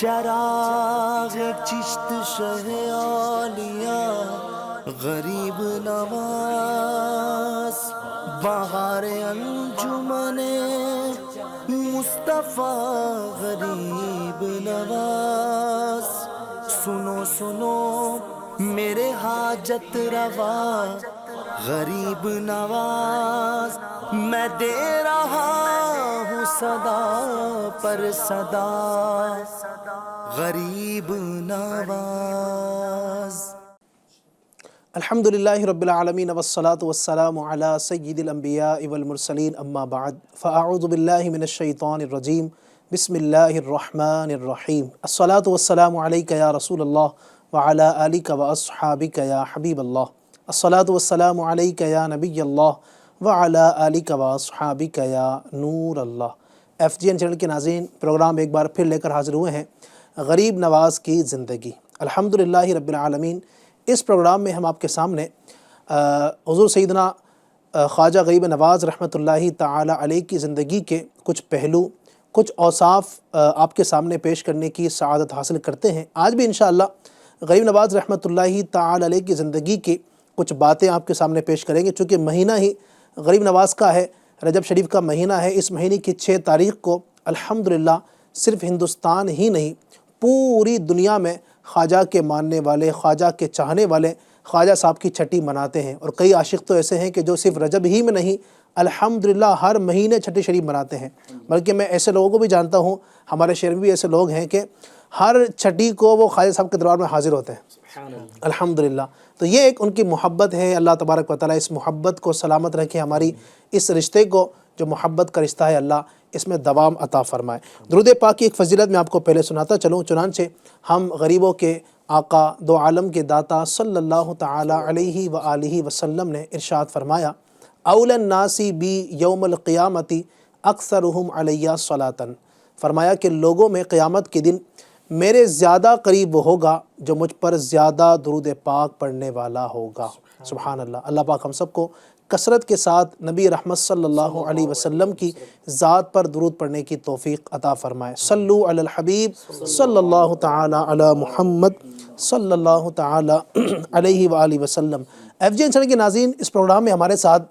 چراغ چشت شہ عالیہ غریب نواز، بہار انجمن مصطفیٰ غریب نواز، سنو سنو میرے حاجت روا غریب نواز، میں دے رہا ہوں صدا پر صدا غریب نواز۔ الحمدللہ رب العالمین والصلاة والسلام علی سید الانبیاء والمرسلین، اما بعد فاعوذ باللہ من الشیطان الرجیم، بسم اللہ الرحمن الرحیم۔ الصلاة والسلام علیک یا رسول اللہ وعلی آلک واصحابک یا حبیب اللہ، الصلاة والسلام علیک یا نبی اللہ وعلی آلک واصحابک یا نور اللہ۔ ایف جی این چینل کے ناظرین، پروگرام ایک بار پھر لے کر حاضر ہوئے ہیں، غریب نواز کی زندگی۔ الحمدللہ رب العالمین، اس پروگرام میں ہم آپ کے سامنے حضور سیدنا خواجہ غریب نواز رحمۃ اللہ تعالی علیہ کی زندگی کے کچھ پہلو، کچھ اوصاف آپ کے سامنے پیش کرنے کی سعادت حاصل کرتے ہیں۔ آج بھی انشاءاللہ غریب نواز رحمۃ اللہ تعالی علیہ کی زندگی کی کچھ باتیں آپ کے سامنے پیش کریں گے، چونکہ مہینہ ہی غریب نواز کا ہے، رجب شریف کا مہینہ ہے۔ اس مہینے کی 6 تاریخ کو الحمدللہ صرف ہندوستان ہی نہیں، پوری دنیا میں خواجہ کے ماننے والے، خواجہ کے چاہنے والے خواجہ صاحب کی چھٹی مناتے ہیں، اور کئی عاشق تو ایسے ہیں کہ جو صرف رجب ہی میں نہیں الحمدللہ ہر مہینے چھٹی شریف مناتے ہیں۔ بلکہ میں ایسے لوگوں کو بھی جانتا ہوں، ہمارے شہر میں بھی ایسے لوگ ہیں کہ ہر چھٹی کو وہ خواجہ صاحب کے دربار میں حاضر ہوتے ہیں الحمدللہ۔ تو یہ ایک ان کی محبت ہے، اللہ تبارک و تعالیٰ اس محبت کو سلامت رکھے، ہماری اس رشتے کو جو محبت کا رشتہ ہے اللہ اس میں دوام عطا فرمائے۔ درود پاک کی ایک فضیلت میں آپ کو پہلے سناتا چلوں، چنانچہ ہم غریبوں کے آقا، دو عالم کے داتا صلی اللہ تعالی علیہ وآلہ وسلم نے ارشاد فرمایا، اول الناس بی یوم القیامت اکثرہم علیہ صلاۃ، فرمایا کہ لوگوں میں قیامت کے دن میرے زیادہ قریب وہ ہوگا جو مجھ پر زیادہ درود پاک پڑھنے والا ہوگا۔ سبحان اللہ۔ اللہ پاک ہم سب کو کثرت کے ساتھ نبی رحمت صلی اللہ علیہ وسلم کی ذات پر درود پڑھنے کی توفیق عطا فرمائے۔ صلو علی الحبیب صلی اللہ تعالی علی محمد صلی اللہ تعالی علیہ وآلہ وسلم۔ ایف جی این چینل کے ناظرین، اس پروگرام میں ہمارے ساتھ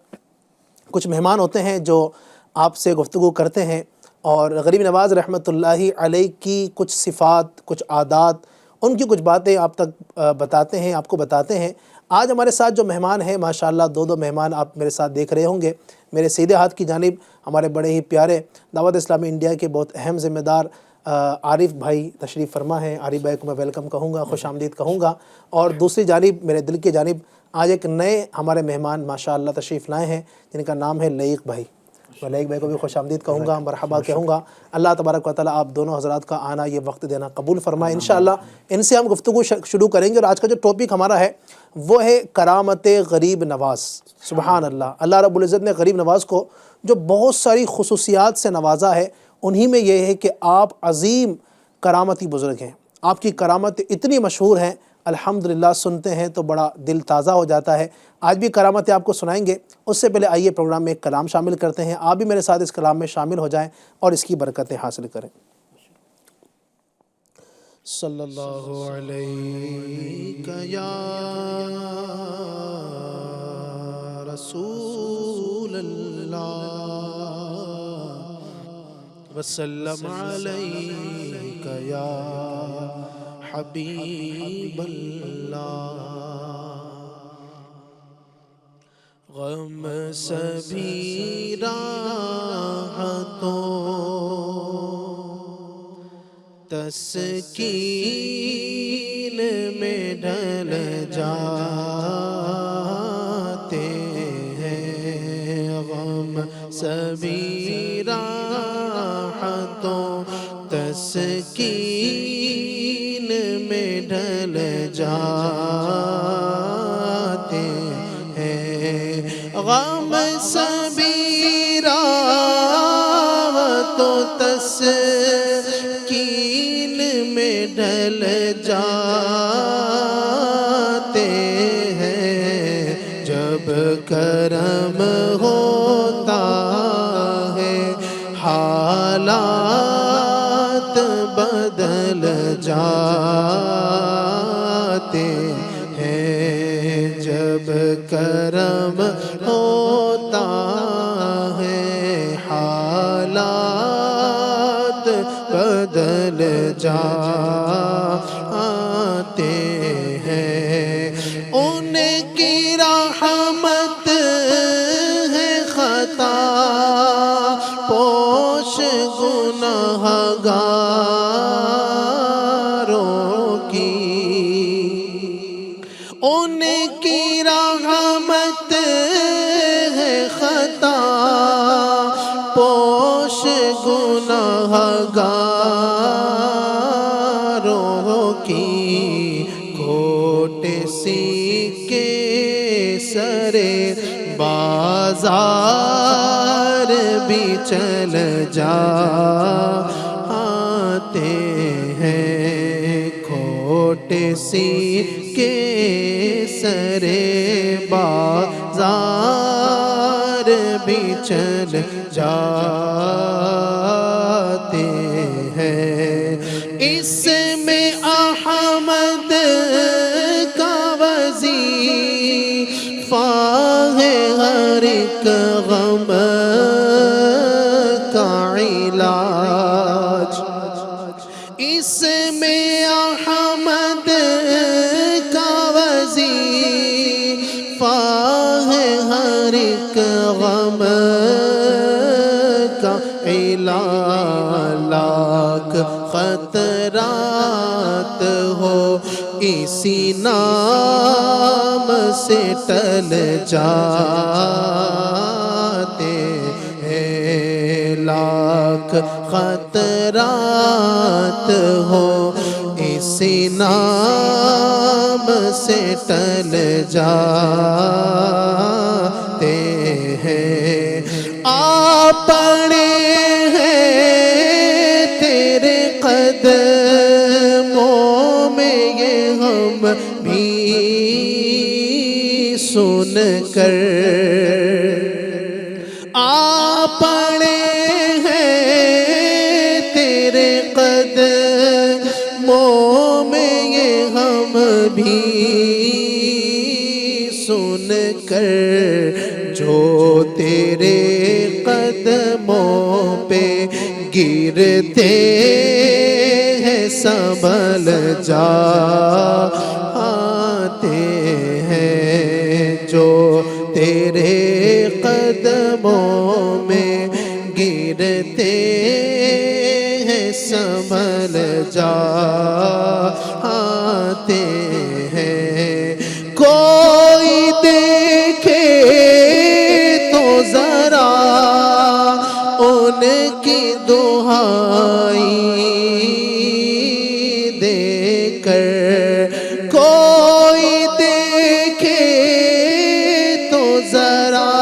کچھ مہمان ہوتے ہیں جو آپ سے گفتگو کرتے ہیں اور غریب نواز رحمۃ اللہ علیہ کی کچھ صفات، کچھ عادات، ان کی کچھ باتیں آپ تک بتاتے ہیں، آپ کو بتاتے ہیں۔ آج ہمارے ساتھ جو مہمان ہیں ماشاءاللہ دو مہمان آپ میرے ساتھ دیکھ رہے ہوں گے۔ میرے سیدھے ہاتھ کی جانب ہمارے بڑے ہی پیارے دعوت اسلامی انڈیا کے بہت اہم ذمہ دار عارف بھائی تشریف فرما ہیں۔ عارف بھائی کو میں ویلکم کہوں گا، خوش آمدید کہوں گا۔ اور دوسری جانب میرے دل کی جانب آج ایک نئے ہمارے مہمان ماشاءاللہ تشریف لائے ہیں جن کا نام ہے لئیق بھائی۔ میں لئیق بھائی کو بھی خوش آمدید کہوں گا، مرحبا کہوں گا۔ اللہ تبارک و تعالیٰ آپ دونوں حضرات کا آنا، یہ وقت دینا قبول فرمائے۔ انشاءاللہ ان سے ہم گفتگو شروع کریں گے، اور آج کا جو ٹاپک ہمارا ہے وہ ہے کرامت غریب نواز۔ سبحان اللہ۔ اللہ رب العزت نے غریب نواز کو جو بہت ساری خصوصیات سے نوازا ہے، انہی میں یہ ہے کہ آپ عظیم کرامتی بزرگ ہیں۔ آپ کی کرامت اتنی مشہور ہیں، الحمدللہ سنتے ہیں تو بڑا دل تازہ ہو جاتا ہے۔ آج بھی کرامتیں آپ کو سنائیں گے، اس سے پہلے آئیے پروگرام میں ایک کلام شامل کرتے ہیں۔ آپ بھی میرے ساتھ اس کلام میں شامل ہو جائیں اور اس کی برکتیں حاصل کریں۔ صلی اللہ علیہ یا رسول اللہ وسلم علیک یا حبیب اللہ، غم سبھی راحتوں تسکین میں ڈھل جاتے ہیں، غم سبھی راحتوں تسکین میں ڈھل جاتے ہیں، غم سبھی راحتوں تسکین میں ڈھل جاتے ہیں، جب کرم ہوتا ہے حالات بدل جاتے ہیں، جب کرم ہوتا ہے حالات بدل جاتے ہیں، ان کی رحمت ہے خطا پوش گنہگاروں کی، ان کی رحمت ہے خطا پوش گنہگاروں کی، کوٹ سکے سرے بازار بھی چل جاتے ہیں، کوٹ سکے سرے بازار بھی چل جاتے ہیں، اس میں احمد کا وظیفہ ہے ہر ایک غم کا علاج، اس میں احمد کا وظیفہ ہے ہر ایک غم کا علاج، لاکھ خطرات ہو اسی نام سے ٹل جاتے ہیں، لاکھ خطرات ہو اسی نام سے ٹل جاتے ہیں، آپ پڑے ہیں تیرے قدموں میں یہ ہم بھی سن کر، آپ پڑے ہیں تیرے قدموں میں یہ ہم بھی سن کر، جو تیرے قدموں پہ گرتے ہیں سنبھل جاتے ہیں، جو تیرے قدموں میں گرتے ہیں سنبھل جاتے ہیں، کوئی دیکھے تو ذرا ان کی دہائی دے کر، کوئی دیکھے تو ذرا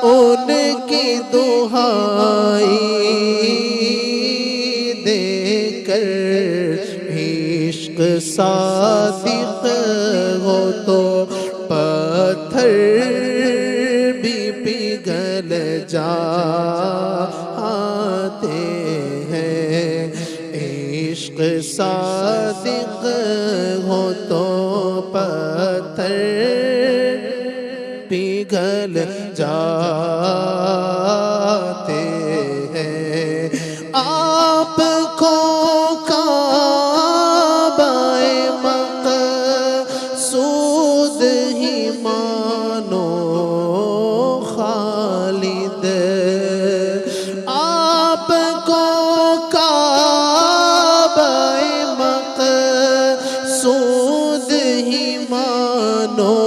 ان کی دہائی دے کر، عشق صادق ہو تو پتھر بھی پگھل جاتے ہیں، عشق صادق ہو تو پتھر پگھل جاتے ہیں، آپ کو کعبہ مقصود ہی مانو خالد، آپ کو کعبہ مقصود ہی مانو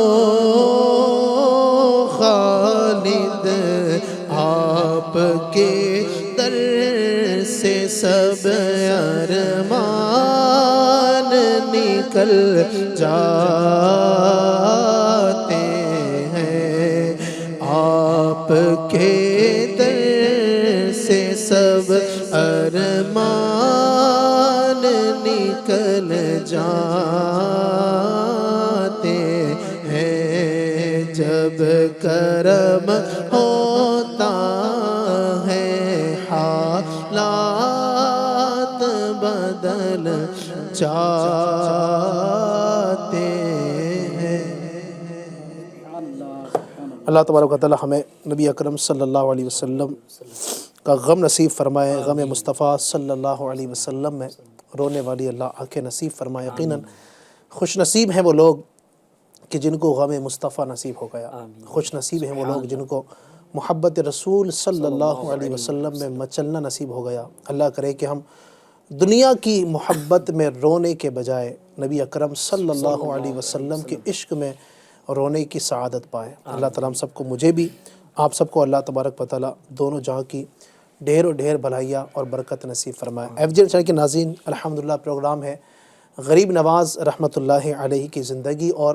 خالد، آپ کے در سے سب ارمان نکل جاتے ہیں، آپ کے در سے سب ارمان نکل جاتے ہیں، جب کرم ہوتا ہے حالات بدل چاہتے ہیں۔ اللہ تبارک و تعالی ہمیں نبی اکرم صلی اللہ علیہ وسلم کا غم نصیب فرمائے، غم مصطفیٰ صلی اللہ علیہ وسلم میں رونے والی اللہ آنکھیں نصیب فرمائے۔ یقیناً خوش نصیب ہیں وہ لوگ کہ جن کو غم مصطفیٰ نصیب ہو گیا، خوش نصیب ہیں وہ لوگ جن کو محبت رسول صلی اللہ علیہ وسلم میں مچلنا نصیب ہو گیا۔ اللہ کرے کہ ہم دنیا کی محبت میں رونے کے بجائے نبی اکرم صلی اللہ علیہ وسلم کے عشق میں رونے کی سعادت پائے۔ اللہ تعالیٰ ہم سب کو، مجھے بھی، آپ سب کو اللہ تبارک و تعالیٰ دونوں جہاں کی ڈھیر و ڈھیر بھلائیاں اور برکت نصیب فرمائے۔ ایف جی چینل کے ناظرین، الحمدللہ پروگرام ہے غریب نواز رحمۃ اللہ علیہ کی زندگی، اور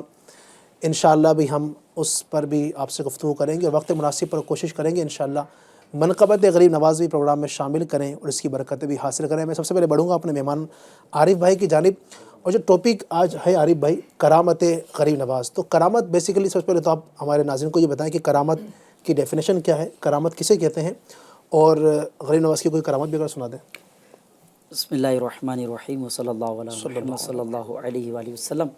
انشاءاللہ بھی ہم اس پر بھی آپ سے گفتگو کریں گے اور وقت مناسب پر کوشش کریں گے انشاءاللہ منقبت غریب نواز بھی پروگرام میں شامل کریں اور اس کی برکتیں بھی حاصل کریں۔ میں سب سے پہلے بڑھوں گا اپنے مہمان عارف بھائی کی جانب، اور جو ٹاپک آج ہے عارف بھائی، کرامت غریب نواز۔ تو کرامت بیسیکلی سب سے پہلے تو آپ ہمارے ناظرین کو یہ بتائیں کہ کرامت کی ڈیفینیشن کیا ہے، کرامت کسے کہتے ہیں، اور غریب نواز کی کوئی کرامت بھی اگر سنا دیں۔ بسم اللہ الرحمن الرحیم وصلی اللہ علیہ محمد صلی اللہ علیہ وآلہ وسلم۔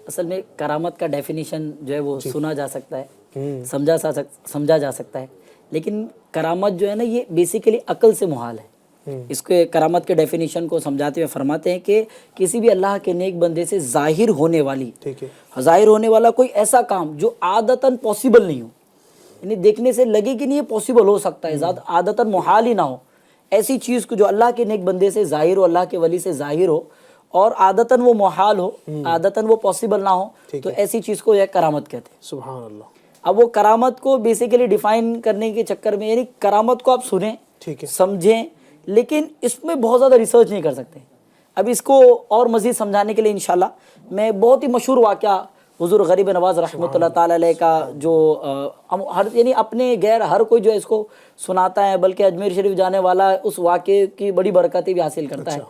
اصل میں کرامت کا ڈیفینیشن جو ہے وہ سنا جا سکتا ہے، سمجھا جا سکتا ہے، لیکن کرامت جو ہے نا یہ بیسیکلی عقل سے محال ہے۔ اس کے کرامت کے ڈیفینیشن کو سمجھاتے ہوئے فرماتے ہیں کہ کسی بھی اللہ کے نیک بندے سے ظاہر ہونے والا کوئی ایسا کام جو عادتاً پاسبل نہیں ہو، یعنی دیکھنے سے لگے کہ نہیں یہ پاسبل ہو سکتا ہے، عادتاً محال ہی نہ ہو، ایسی چیز کو جو اللہ کے نیک بندے سے ظاہر ہو، اللہ کے ولی سے ظاہر ہو، اور عادتاً وہ محال ہو، عادتاً وہ پاسبل نہ ہو، تو ایسی چیز کو یہ کرامت کہتے ہیں۔ سبحان اللہ۔ اب وہ کرامت کو بیسیکلی ڈیفائن کرنے کے چکر میں، یعنی کرامت کو آپ سنیں، سمجھیں، لیکن اس میں بہت زیادہ ریسرچ نہیں کر سکتے۔ اب اس کو اور مزید سمجھانے کے لیے انشاءاللہ میں بہت ہی مشہور واقعہ حضور غریب نواز رحمۃ اللہ تعالی علیہ کا جو یعنی اپنے غیر ہر کوئی جو ہے اس کو سناتا ہے، بلکہ اجمیر شریف جانے والا اس واقعے کی بڑی برکتیں بھی حاصل کرتا ہے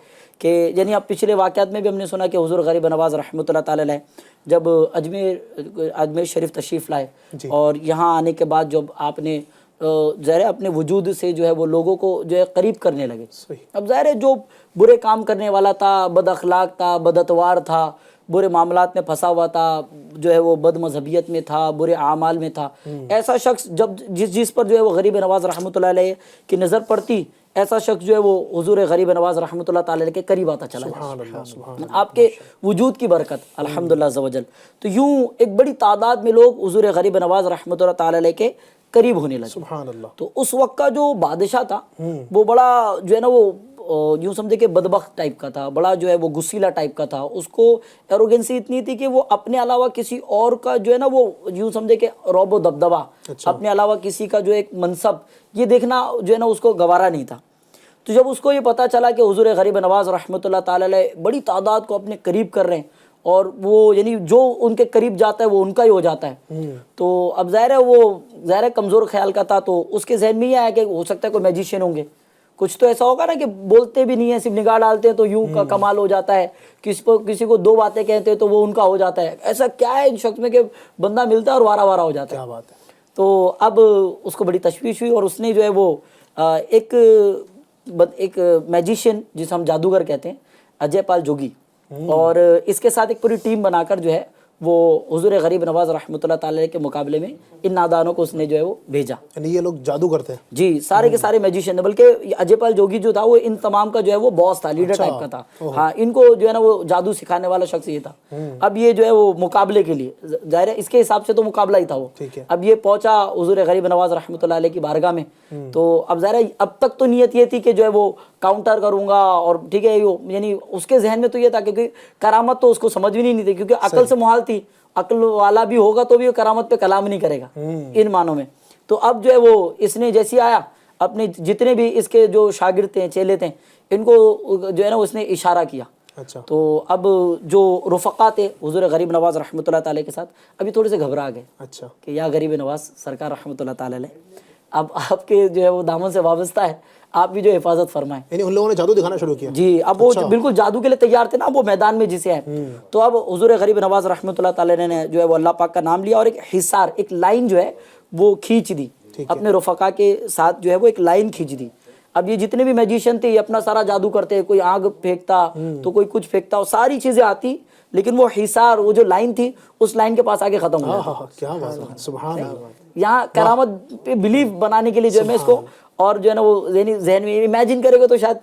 کہ یعنی اب پچھلے واقعات میں بھی ہم نے سنا کہ حضور غریب نواز رحمۃ اللہ تعالی علیہ جب اجمیر شریف تشریف لائے اور یہاں آنے کے بعد جب آپ نے ظاہر اپنے وجود سے جو ہے وہ لوگوں کو جو ہے قریب کرنے لگے۔ اب ظاہر ہے جو برے کام کرنے والا تھا، بد اخلاق تھا، بد اتوار تھا، برے معاملات میں پھنسا ہوا تھا، جو ہے وہ بد مذہبیت میں تھا، برے اعمال میں تھا، ایسا شخص جب جس پر جو ہے وہ غریب نواز رحمۃ اللہ علیہ کی نظر پڑتی، ایسا شخص جو ہے وہ حضور غریب نواز رحمۃ اللہ تعالی علیہ کے قریب آتا چلا جاتا، آپ کے وجود کی برکت الحمدللہ عز و جل۔ تو یوں ایک بڑی تعداد میں لوگ حضور غریب نواز رحمۃ اللہ تعالی علیہ کے قریب ہونے لگے۔ سبحان اللہ۔ تو اس وقت کا جو بادشاہ تھا وہ بڑا جو ہے نا وہ یوں سمجھے کہ بدبخت ٹائپ کا تھا، بڑا جو ہے وہ غسیلہ ٹائپ کا تھا، اس کو ایروگنسی اتنی تھی کہ وہ اپنے علاوہ کسی اور کا جو ہے نا وہ یوں سمجھے کہ رعب و دبدبہ، اپنے علاوہ کسی کا جو ایک منصب یہ دیکھنا جو ہے نا اس کو گوارا نہیں تھا۔ تو جب اس کو یہ پتہ چلا کہ حضور غریب نواز رحمۃ اللہ تعالی علیہ بڑی تعداد کو اپنے قریب کر رہے ہیں، اور وہ یعنی جو ان کے قریب جاتا ہے وہ ان کا ہی ہو جاتا ہے، تو اب ظاہر ہے وہ کمزور خیال کا تھا، تو اس کے ذہن میں یہ آیا کہ ہو سکتا ہے کوئی میجیشین ہوں گے، کچھ تو ایسا ہوگا نا کہ بولتے بھی نہیں ہیں، صرف نگاہ ڈالتے ہیں تو یوں کا کمال ہو جاتا ہے، کسی کو دو باتیں کہتے ہیں تو وہ ان کا ہو جاتا ہے، ایسا کیا ہے ان شخص میں کہ بندہ ملتا ہے اور وارا وارا ہو جاتا ہے۔ کیا بات ہے۔ تو اب اس کو بڑی تشویش ہوئی، اور اس نے جو ہے وہ ایک میجیشین جسے ہم جادوگر کہتے ہیں، اجے پال جوگی، اور اس کے ساتھ ایک پوری ٹیم بنا کر جو ہے وہ حضور غریب نواز رحمۃ اللہ تعالی کے مقابلے میں ان نادانوں کو اس نے جو ہے وہ بھیجا۔ یعنی یہ لوگ جادو کرتے ہیں؟ جی، سارے کے سارے میجیشین، بلکہ اجے پال جوگی جو تھا وہ ان تمام کا جو ہے وہ باس تھا، لیڈر ٹائپ کا تھا، ہاں، ان کو جو ہے نا وہ جادو سکھانے والا شخص یہ تھا۔ اب یہ جو ہے وہ مقابلے کے لیے ظاہر ہے اس کے حساب سے تو مقابلہ ہی تھا وہ، اب یہ پہنچا حضور غریب نواز رحمۃ اللہ علیہ کی بارگاہ میں، تو اب ظاہر ہے اب تک تو نیت یہ تھی کہ جو ہے وہ کاؤنٹر کروں گا، اور ٹھیک ہے یعنی اس کے ذہن میں تو یہ تھا کیونکہ کرامت تو اس کو سمجھ بھی نہیں تھی، کیونکہ عقل سے محال تھی، عقل والا بھی ہوگا تو بھی وہ کرامت پہ کلام نہیں کرے گا ان معنوں میں۔ تو اب جو ہے وہ اس نے جیسی آیا، اپنے جتنے بھی اس کے جو شاگرد تھے، چیلے تھے، ان کو جو ہے نا اس نے اشارہ کیا۔ تو اب جو رفقا تھے حضور غریب نواز رحمۃ اللہ تعالی کے ساتھ ابھی تھوڑے سے گھبرا گئے کہ یا غریب نواز سرکار رحمۃ اللہ تعالی علیہ، اب آپ کے جو ہے وہ دامن سے وابستہ ہے، آپ بھی جو حفاظت فرمائیں۔ یعنی ان لوگوں نے جادو دکھانا شروع کیا؟ جی، اب وہ بالکل جادو کے لیے تیار تھے نا، وہ میدان میں جسے ہیں، تو اب حضور غریب نواز رحمۃ اللہ تعالی نے جو ہے وہ اللہ پاک کا نام لیا، اور ایک حصار، ایک لائن جو ہے وہ کھینچ دی، اپنے رفقا کے ساتھ جو ہے وہ ایک لائن کھینچ دی۔ اب یہ جتنے بھی میجیشین تھے یہ اپنا سارا جادو کرتے, کوئی آگ پھینکتا تو کوئی کچھ پھینکتا, وہ ساری چیزیں آتی, لیکن وہ حصار, وہ جو لائن تھی اس لائن کے پاس آگے ختم ہو جاتا. کیا بات ہے, سبحان اللہ. یہاں کرامت پہ بلیف بنانے کے لیے جو ہے میں اس کو, اور جو ہے نا وہ ذہن میں امیجن کرے گا تو شاید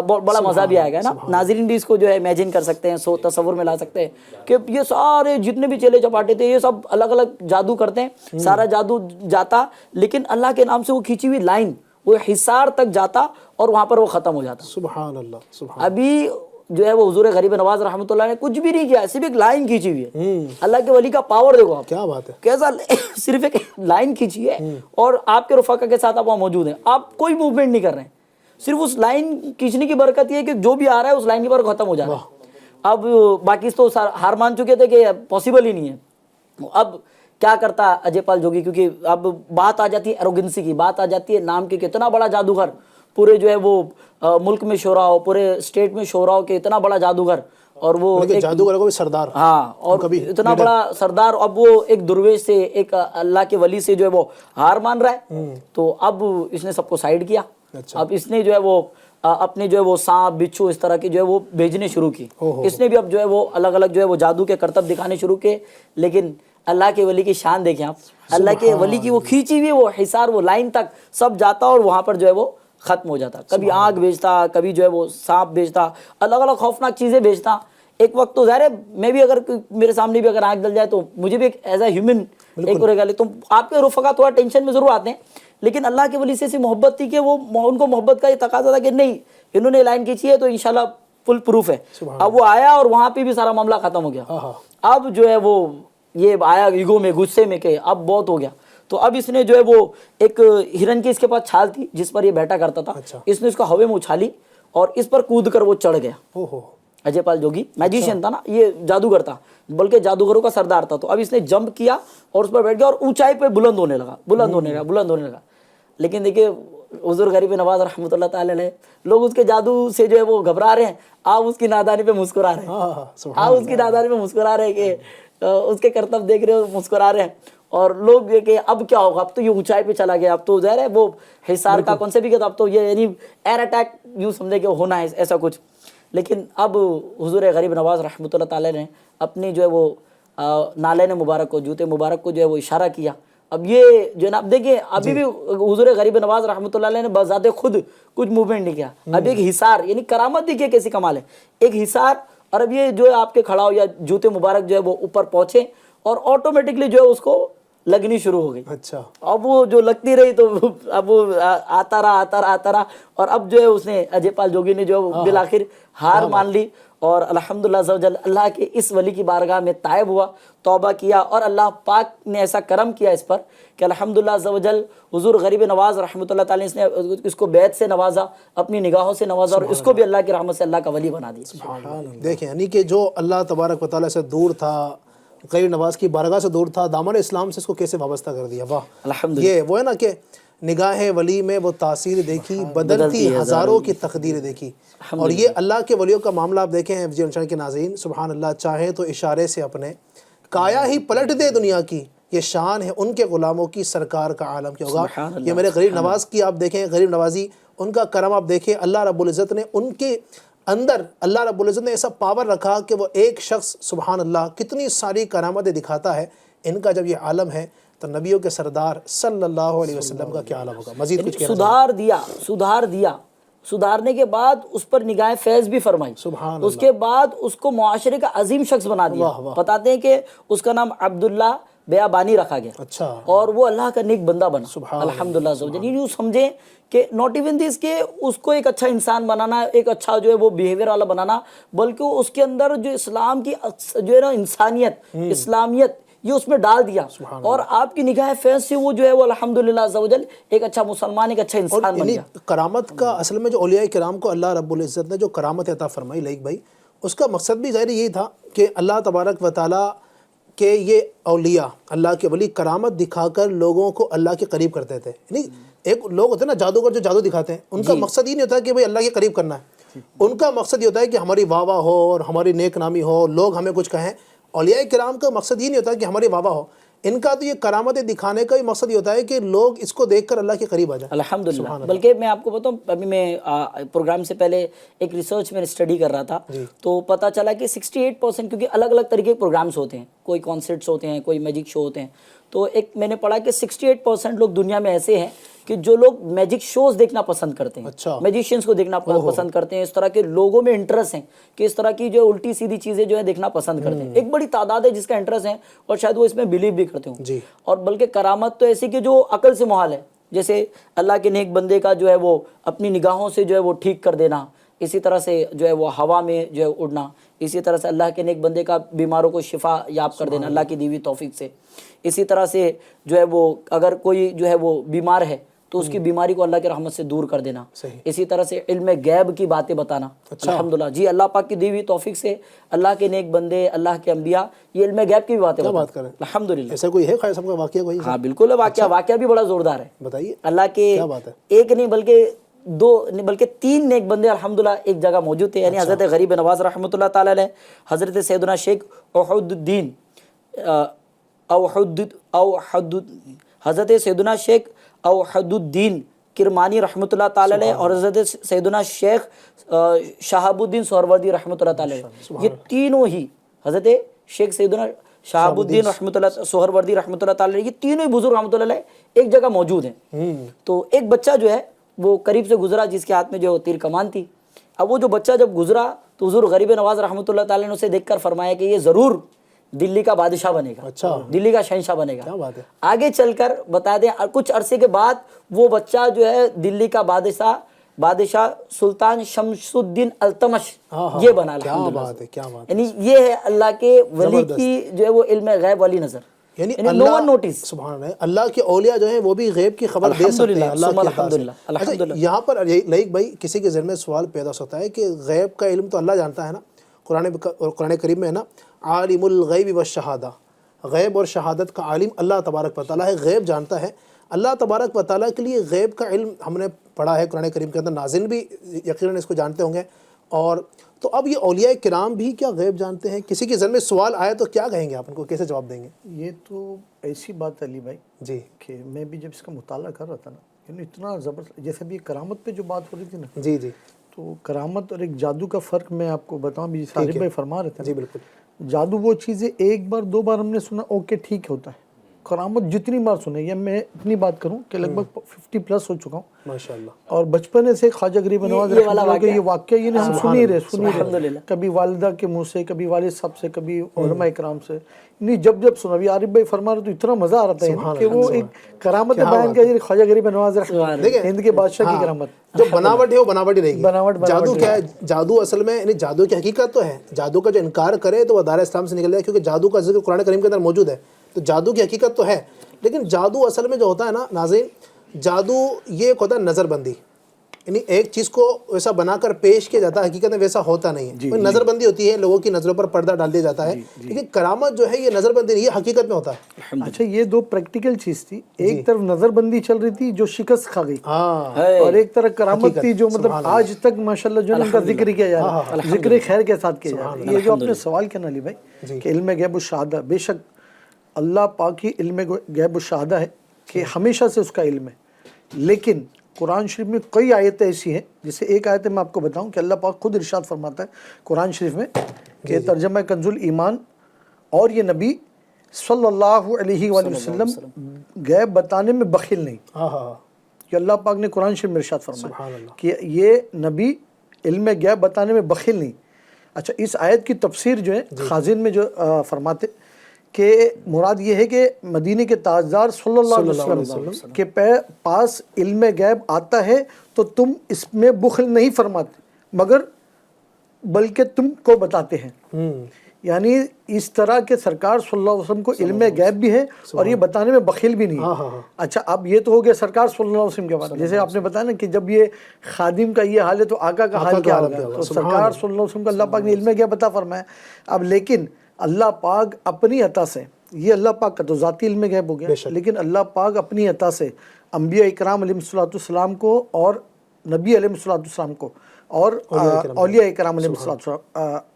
بڑا مزہ بھی آئے گا نا. ناظرین بھی اس کو جو ہے امیجن کر سکتے ہیں, تصور میں لا سکتے ہیں کہ یہ سارے جتنے بھی چیلے چپاٹے تھے یہ سب الگ الگ جادو کرتے ہیں, سارا جادو جاتا, لیکن اللہ کے نام سے وہ کھینچی ہوئی لائن وہ حصار تک جاتا اور وہاں پر وہ ختم ہو جاتا. سبحان اللہ, سبحان. ابھی جو ہے وہ حضور غریب نواز رحمۃ اللہ نے کچھ بھی نہیں کیا, صرف ایک لائن کھینچی ہوئی ہے. اللہ کے ولی کا پاور دیکھو آپ, کیا بات ہے, کیسا, صرف ایک لائن کھینچی ہے اور آپ کے رفقا کے ساتھ آپ وہاں موجود ہیں, آپ کوئی موومنٹ نہیں کر رہے ہیں, صرف اس لائن کھینچنے کی برکت یہ ہے کہ جو بھی آ رہا ہے اس لائن کے پر ختم ہو جا رہا ہے. اب باقی تو ہار مان چکے تھے کہ پاسبل ہی نہیں ہے. اب کیا کرتا اجے پال جوگی, کیونکہ اب بات آ جاتی ہے ایروگنسی کی, بات آ جاتی ہے نام کی, کتنا بڑا جادوگر, پورے جو ہے وہ ملک میں شہرا ہو, پورے اسٹیٹ میں شہرا ہو کہ اتنا بڑا جادوگر, اور وہ جادوگر کو بھی سردار, ہاں, اور اتنا بڑا سردار, اب وہ ایک درویش سے, ایک اللہ کے ولی سے جو ہے وہ ہار مان رہا ہے. تو اب اس نے سب کو سائیڈ کیا. اب اس نے جو ہے وہ اپنے جو ہے وہ سانپ بچھو اس طرح کی جو ہے وہ بھیجنے شروع کی. اس نے بھی اب جو ہے وہ الگ الگ جو ہے وہ جادو کے کرتب دکھانے شروع کیے, لیکن اللہ کے ولی کی شان دیکھیں آپ, اللہ کے ولی کی وہ کھینچی ہوئی وہ حصار, وہ لائن تک سب جاتا اور وہاں پر جو ہے وہ ختم ہو جاتا. کبھی آگ بھیجتا, کبھی جو ہے وہ سانپ بھیجتا, الگ الگ خوفناک چیزیں بھیجتا. ایک وقت تو ظاہر ہے میں بھی اگر میرے سامنے بھی اگر آگ جل جائے تو مجھے بھی ایک ایز اے ہیومن ایک رہے گا, تو آپ کے رفقا تھوڑا ٹینشن میں ضرور آتے ہیں, لیکن اللہ کے ولی سے ایسی محبت تھی کہ وہ ان کو محبت کا یہ تقاضا تھا کہ نہیں انہوں نے لائن کھینچی ہے تو انشاءاللہ فل پروف ہے. اب وہ آیا اور وہاں پہ بھی سارا معاملہ ختم ہو گیا. اب جو ہے وہ یہ آیا ایگو میں, غصے میں کہ اب بہت ہو گیا, تو اب اس نے جو ہے وہ ایک ہرن کی اس کے پاس چھال تھی جس پر یہ بیٹھا کرتا تھا, اس نے اس کو ہوے میں اچھالی اور اس پر کود کر وہ چڑھ گیا. اجے پال جوگی میجیشین تھا نا, یہ جادوگر تھا, بلکہ جادوگروں کا سردار تھا. تو اب اس نے جمپ کیا اور اس پر بیٹھ گیا اور اونچائی پہ بلند ہونے لگا. لیکن دیکھیے حضور غریب نواز رحمۃ اللہ تعالی علیہ, لوگ اس کے جادو سے جو ہے وہ گھبرا رہے ہیں, آپ اس کی نادانی پہ مسکرا رہے ہیں, کہ اس کے کرتب دیکھ رہے ہو مسکرا رہے ہیں. اور لوگ یہ کہ اب کیا ہوگا, اب تو یہ اونچائی پہ چلا گیا, اب تو ظاہر ہے وہ حصار کا کون سے بھی کہتا, اب تو یہ یعنی ایئر اٹیک یوں سمجھے کہ ہونا ہے ایسا کچھ. لیکن اب حضور غریب نواز رحمۃ اللہ تعالی نے اپنی جو ہے وہ نالین مبارک کو, جوتے مبارک کو جو ہے وہ اشارہ کیا. اب یہ جو ہے نا, اب دیکھیں ابھی بھی حضور غریب نواز رحمۃ اللہ علیہ نے بذات خود کچھ موومنٹ نہیں کیا. اب ایک حصار, یعنی کرامت دیکھیے کیسی کمال ہے, ایک حصار, اور اب یہ جو ہے آپ کے کھڑا ہو یا جوتے مبارک جو ہے وہ اوپر پہنچے اور آٹومیٹکلی جو ہے اس کو لگنی شروع ہو گئی. اچھا, اب وہ جو لگتی رہی تو اب وہ آتا رہا, اور اب جو ہے اس نے اجے پال جوگی نے جو بالآخر ہار مان لی, اور الحمدللہ عز و جل اللہ کے اس ولی کی بارگاہ میں تائب ہوا, توبہ کیا, اور اللہ پاک نے ایسا کرم کیا اس پر کہ الحمدللہ عز و جل حضور غریب نواز رحمۃ اللہ تعالی نے اس کو بیعت سے نوازا, اپنی نگاہوں سے نوازا, اور اس کو بھی اللہ کی رحمت سے اللہ کا ولی بنا دیا. دیکھیں یعنی کہ جو اللہ تبارک و تعالیٰ سے دور تھا, غریب نواز کی بارگاہ سے دور تھا, دامن اسلام سے اس کو کیسے وابستہ کر دیا. واہ, الحمدللہ. یہ وہ ہے نا کہ نگاہ ولی میں وہ تاثیر دیکھی, بدلتی ہزاروں کی تقدیر دیکھی. اور یہ اللہ کے ولیوں کا معاملہ آپ دیکھیں FJ اونچائی کے ناظرین, سبحان اللہ, چاہے تو اشارے سے اپنے کایا ہی پلٹ دے دنیا کی, یہ شان ہے ان کے غلاموں کی, سرکار کا عالم کیا ہوگا. یہ میرے غریب نواز کی آپ دیکھیں, غریب نوازی, ان کا کرم آپ دیکھیں. اللہ رب العزت نے ان کے اندر, اللہ رب العزت نے ایسا پاور رکھا کہ وہ ایک شخص سبحان اللہ کتنی ساری کرامتیں دکھاتا ہے. ان کا جب یہ عالم ہے تو نبیوں کے سردار صلی اللہ علیہ وسلم کا کیا عالم ہوگا. مزید کچھ سدھار دیا, سدھارنے کے بعد اس پر نگاہ فیض بھی فرمائی, اس کے بعد اس کو معاشرے کا عظیم شخص بنا دیا. بتاتے ہیں کہ اس کا نام عبداللہ بیابانی رکھا گیا. اچھا, اور وہ اللہ کا نیک بندہ بنا. الحمدللہ. یوں سمجھیں کہ ناٹ ایون دس کہ اس کو ایک اچھا انسان بنانا, ایک اچھا جو ہے وہ بیہیویئر والا بنانا, بلکہ اس کے اندر جو اسلام کی جو ہے نا انسانیت, اسلامیت, یہ اس میں ڈال دیا. اور آپ کی نگاہ فیض سے وہ جو ہے وہ الحمدللہ عز و جل ایک اچھا مسلمان, ایک اچھا انسان بن گیا. کرامت کا اصل میں جو اولیاء کرام کو اللہ رب العزت نے جو کرامت عطا فرمائی لائک بھائی, اس کا مقصد بھی ظاہر یہی تھا کہ اللہ تبارک و تعالیٰ کہ یہ اولیاء, اللہ کے ولی کرامت دکھا کر لوگوں کو اللہ کے قریب کرتے تھے. یعنی ایک لوگ ہوتے ہیں نا جادوگر جو جادو دکھاتے ہیں, ان کا مقصد یہ نہیں ہوتا کہ بھئی اللہ کے قریب کرنا ہے, ان کا مقصد یہ ہوتا ہے کہ ہماری واہ واہ ہو اور ہماری نیک نامی ہو, لوگ ہمیں کچھ کہیں. اولیاء کرام کا مقصد یہ نہیں ہوتا کہ ہماری واہ واہ ہو, ان کا تو یہ کرامتیں دکھانے کا بھی مقصد یہ ہوتا ہے کہ لوگ اس کو دیکھ کر اللہ کے قریب آ جائیں. الحمدللہ. بلکہ میں آپ کو بتاؤں, ابھی میں پروگرام سے پہلے ایک ریسرچ میں اسٹڈی کر رہا تھا, تو پتہ چلا کہ 68%, کیونکہ الگ الگ طریقے کے پروگرامس ہوتے ہیں, کوئی کانسرٹس ہوتے ہیں, کوئی میجک شو ہوتے ہیں, تو ایک میں نے پڑھا کہ 68% لوگ دنیا میں ایسے ہیں کہ جو لوگ میجک شوز دیکھنا پسند کرتے ہیں, میجیشینس کو دیکھنا پسند کرتے ہیں, اس طرح کے لوگوں میں انٹرسٹ ہیں کہ اس طرح کی جو الٹی سیدھی چیزیں جو ہے دیکھنا پسند کرتے ہیں. ایک بڑی تعداد ہے جس کا انٹرسٹ ہے اور شاید وہ اس میں بلیو بھی کرتے ہوں. اور بلکہ کرامت تو ایسی کہ جو عقل سے محال ہے, جیسے اللہ کے نیک بندے کا جو ہے وہ اپنی نگاہوں سے جو ہے وہ ٹھیک کر دینا, اسی طرح سے جو ہے وہ ہوا میں جو ہے اڑنا, اسی طرح سے اللہ کے نیک بندے کا بیماروں کو شفا یاب کر دینا اللہ کی دی ہوئی توفیق سے, اسی طرح سے جو ہے وہ اگر کوئی جو ہے وہ بیمار ہے تو اس کی بیماری کو اللہ کی رحمت سے دور کر دینا, اسی طرح سے علم غیب کی باتیں بتانا. الحمدللہ جی, اللہ پاک کی دی ہوئی توفیق سے اللہ کے نیک بندے, اللہ کے انبیاء یہ علم غیب کی بھی باتیں بتاتے ہیں. الحمدللہ. ایسا کوئی ہے خیر صاحب کا واقعہ کوئی؟ ہاں بالکل ہے, واقعہ بھی بڑا زوردار ہے. بتائیے. اللہ کے ایک نہیں بلکہ دو نہیں بلکہ 3 نیک بندے الحمدللہ ایک جگہ موجود تھے, یعنی حضرت غریب نواز رحمۃ اللہ تعالی علیہ, حضرت سیدنا شیخ اوحد الدین حضرت سیدنا شیخ اوحد الدین کرمانی رحمۃ اللہ تعالی علیہ اور حضرت سیدنا شیخ شہاب الدین سہروردی رحمۃ اللہ تعالی علیہ. یہ تینوں ہی حضرت شیخ سیدنا شہاب الدین رحمۃ اللہ سہروردی رحمۃ اللہ تعالی علیہ, یہ تینوں ہی بزرگ رحمۃ اللہ علیہ ایک جگہ موجود ہیں. تو ایک بچہ جو ہے وہ قریب سے گزرا جس کے ہاتھ میں جو تیر کمان تھی. اب وہ جو بچہ جب گزرا تو حضور غریب نواز رحمۃ اللہ تعالی نے اسے دیکھ کر فرمایا کہ یہ ضرور دلی کا بادشاہ بنے گا, دلی کا شہنشاہ بنے گا. آگے چل کر بتا دیں کچھ عرصے کے بعد وہ بچہ جو ہے دلی کا بادشاہ سلطان شمس الدین التمش یہ بنا. یعنی یہ ہے اللہ کے ولی کی جو ہے وہ علم غیب والی نظر, یعنی اللہ نوٹس. سبحان اللہ, اللہ کے اولیاء جو ہیں وہ بھی غیب کی خبر دے سکتے ہیں اللہ کے عطا سے. یہاں پر لائق بھائی کسی کے ذہن میں سوال پیدا ہو سکتا ہے کہ غیب کا علم تو اللہ جانتا ہے نا, قرآن کریم میں ہے نا عالم الغیب والشہادہ, غیب اور شہادت کا عالم اللہ تبارک و تعالیٰ ہے, غیب جانتا ہے. اللہ تبارک و تعالیٰ کے لیے غیب کا علم ہم نے پڑھا ہے قرآن کریم کے اندر, ناظرین بھی یقیناً اس کو جانتے ہوں گے. اور تو اب یہ اولیاء کرام بھی کیا غیب جانتے ہیں؟ کسی کے ذہن میں سوال آئے تو کیا کہیں گے آپ, ان کو کیسے جواب دیں گے؟ یہ تو ایسی بات ہے علی بھائی جی کہ میں بھی جب اس کا مطالعہ کر رہا تھا نا, یعنی اتنا زبردست, جیسے ابھی کرامت پہ جو بات ہو رہی تھی نا, جی جی, تو کرامت اور ایک جادو کا فرق میں آپ کو بتاؤں, بھی صالح بھائی فرما رہے تھے. جی بالکل. جادو وہ چیزیں ایک بار 2 بار ہم نے سنا اوکے ٹھیک ہوتا ہے, کرامت جتنی بار سنے, یا میں اتنی بات کروں کہ لگ بھگ 50+ ہو چکا ہوں ماشاءاللہ, اور بچپنے سے خواجہ غریب نواز رحمۃ اللہ کا یہ واقعہ یہ ہم سن ہی رہے, کبھی والدہ کے منہ سے, کبھی والد صاحب سے, کبھی علماء اکرام سے, نہیں جب سنا. ابھی عارف بھائی فرما رہے تو اتنا مزہ آ رہا تھا کہ وہ ایک کرامت بیان کیا, خواجہ غریب نواز رحمۃ اللہ ہند کے بادشاہ کی کرامت. جو بناوٹ ہے وہ بناوٹ ہی رہے گی. جادو کیا ہے؟ جادو اصل میں یعنی جادو کی حقیقت تو ہے, جادو کا جو انکار کرے تو وہ دائرہ اسلام سے نکل جائے, کیونکہ جادو کا ذکر قرآن کریم کے اندر موجود ہے. تو جادو کی حقیقت تو ہے, لیکن جادو اصل میں جو ہوتا ہے نا ناظرین, جادو یہ ایک ہوتا ہے نظر بندی, یعنی ایک چیز کو ویسا بنا کر پیش کیا جاتا ہے, حقیقت میں ویسا ہوتا نہیں ہے. نظر بندی ہوتی ہے, لوگوں کی نظروں پر پردہ ڈال دیا جاتا ہے, لیکن کرامت جو ہے یہ نظر بندی نہیں, یہ حقیقت میں ہوتا ہے. اچھا یہ 2 پریکٹیکل چیز تھی, ایک طرف نظر بندی چل رہی تھی جو شکست کھا گئی, اور ایک طرف کرامت تھی جو مطلب آج تک ماشاءاللہ جو ان کا ذکر کیا جا رہا ہے, ذکر خیر کے ساتھ کیا جا رہا ہے. یہ جو آپ نے سوال کیا نا علی بھائی کہ علم غیب و شہادہ, بے شک اللہ پاک ہی علم غیب و شہادہ ہے کہ ہمیشہ سے اس کا علم ہے. لیکن قرآن شریف میں کئی آیتیں ایسی ہیں, جیسے ایک آیت میں آپ کو بتاؤں کہ اللہ پاک خود ارشاد فرماتا ہے قرآن شریف میں کہ ترجمہ کنز الایمان, اور یہ نبی صلی اللہ علیہ وآلہ وسلم غیب بتانے میں بخیل نہیں. یہ اللہ پاک نے قرآن شریف میں ارشاد فرمایا کہ یہ نبی علم غیب بتانے میں بخیل نہیں. اچھا اس آیت کی تفسیر جو ہے خازن میں جو فرماتے کہ مراد یہ ہے کہ مدینے کے تاجدار صلی اللہ علیہ وسلم کے پاس علم غیب آتا ہے تو تم اس میں بخل نہیں فرماتے مگر بلکہ تم کو بتاتے ہیں. یعنی اس طرح کے سرکار صلی اللہ علیہ وسلم کو علم غیب بھی ہے اور یہ بتانے میں بخیل بھی نہیں ہے. اچھا اب یہ تو ہو گیا سرکار صلی اللہ علیہ وسلم کے بارے میں, جیسے آپ نے بتایا نا کہ جب یہ خادم کا یہ حال ہے تو آقا کا حال کیا ہوگا. تو سرکار صلی اللہ علیہ وسلم کو اللہ پاک نے علم غیب عطا فرمایا. اب لیکن اللہ پاک اپنی عطا سے, یہ اللہ پاک کا تو ذاتی علم غیب ہو گیا, لیکن اللہ پاک اپنی عطا سے انبیاء اکرام علیہ الصلوۃ والسلام کو اور نبی علیہ الصلوۃ والسلام کو اور اولیاء کرام علیہ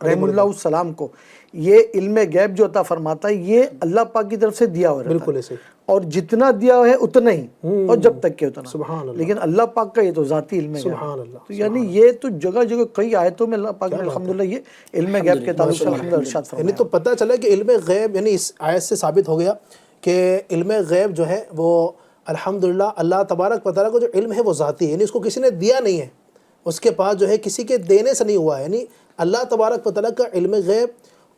رحم اللہ السلام کو یہ علم غیب جو عطا فرماتا ہے یہ اللہ پاک کی طرف سے دیا ہوا رہتا ہے، اور جتنا دیا ہے اتنا ہی اور جب تک کہ اتنا، لیکن اللہ پاک کا یہ تو ذاتی علم غیب ہے. تو یعنی یہ تو جگہ جگہ کئی آیتوں میں اللہ پاک نے الحمدللہ یہ علم غیب کے تعلق سے الحمدللہ ارشاد فرمایا. یعنی تو پتہ چلا کہ علم غیب، یعنی اس آیت سے ثابت ہو گیا کہ علم غیب جو ہے وہ الحمدللہ اللہ تبارک و تعالیٰ کو جو علم ہے وہ ذاتی ہے، یعنی اس کو کسی نے دیا نہیں ہے، اس کے پاس جو ہے کسی کے دینے سے نہیں ہوا ہے. یعنی اللہ تبارک و تعالیٰ کا علم غیب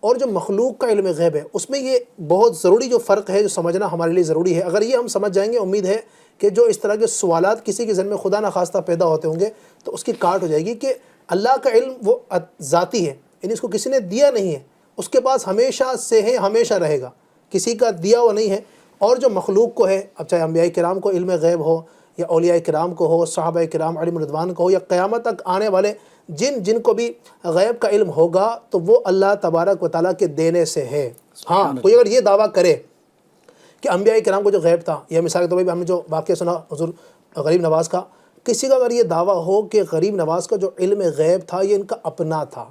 اور جو مخلوق کا علم غیب ہے اس میں یہ بہت ضروری جو فرق ہے جو سمجھنا ہمارے لیے ضروری ہے. اگر یہ ہم سمجھ جائیں گے، امید ہے کہ جو اس طرح کے سوالات کسی کے ذہن میں خدا نخواستہ پیدا ہوتے ہوں گے تو اس کی کاٹ ہو جائے گی کہ اللہ کا علم وہ ذاتی ہے، یعنی اس کو کسی نے دیا نہیں ہے، اس کے پاس ہمیشہ سے ہے، ہمیشہ رہے گا، کسی کا دیا ہوا نہیں ہے. اور جو مخلوق کو ہے، اب چاہے انبیاء کرام کو علم غیب ہو یا اولیاء کرام کو ہو، صحابہ کرام علیہم رضوان کو ہو، یا قیامت تک آنے والے جن کو بھی غیب کا علم ہوگا تو وہ اللہ تبارک و تعالیٰ کے دینے سے ہے. ہاں، کوئی اگر یہ دعویٰ کرے کہ انبیاء کرام کو جو غیب تھا، یا مثال کے طور پر ہم نے جو واقعہ سنا حضور غریب نواز کا، کسی کا اگر یہ دعویٰ ہو کہ غریب نواز کا جو علم غیب تھا یہ ان کا اپنا تھا،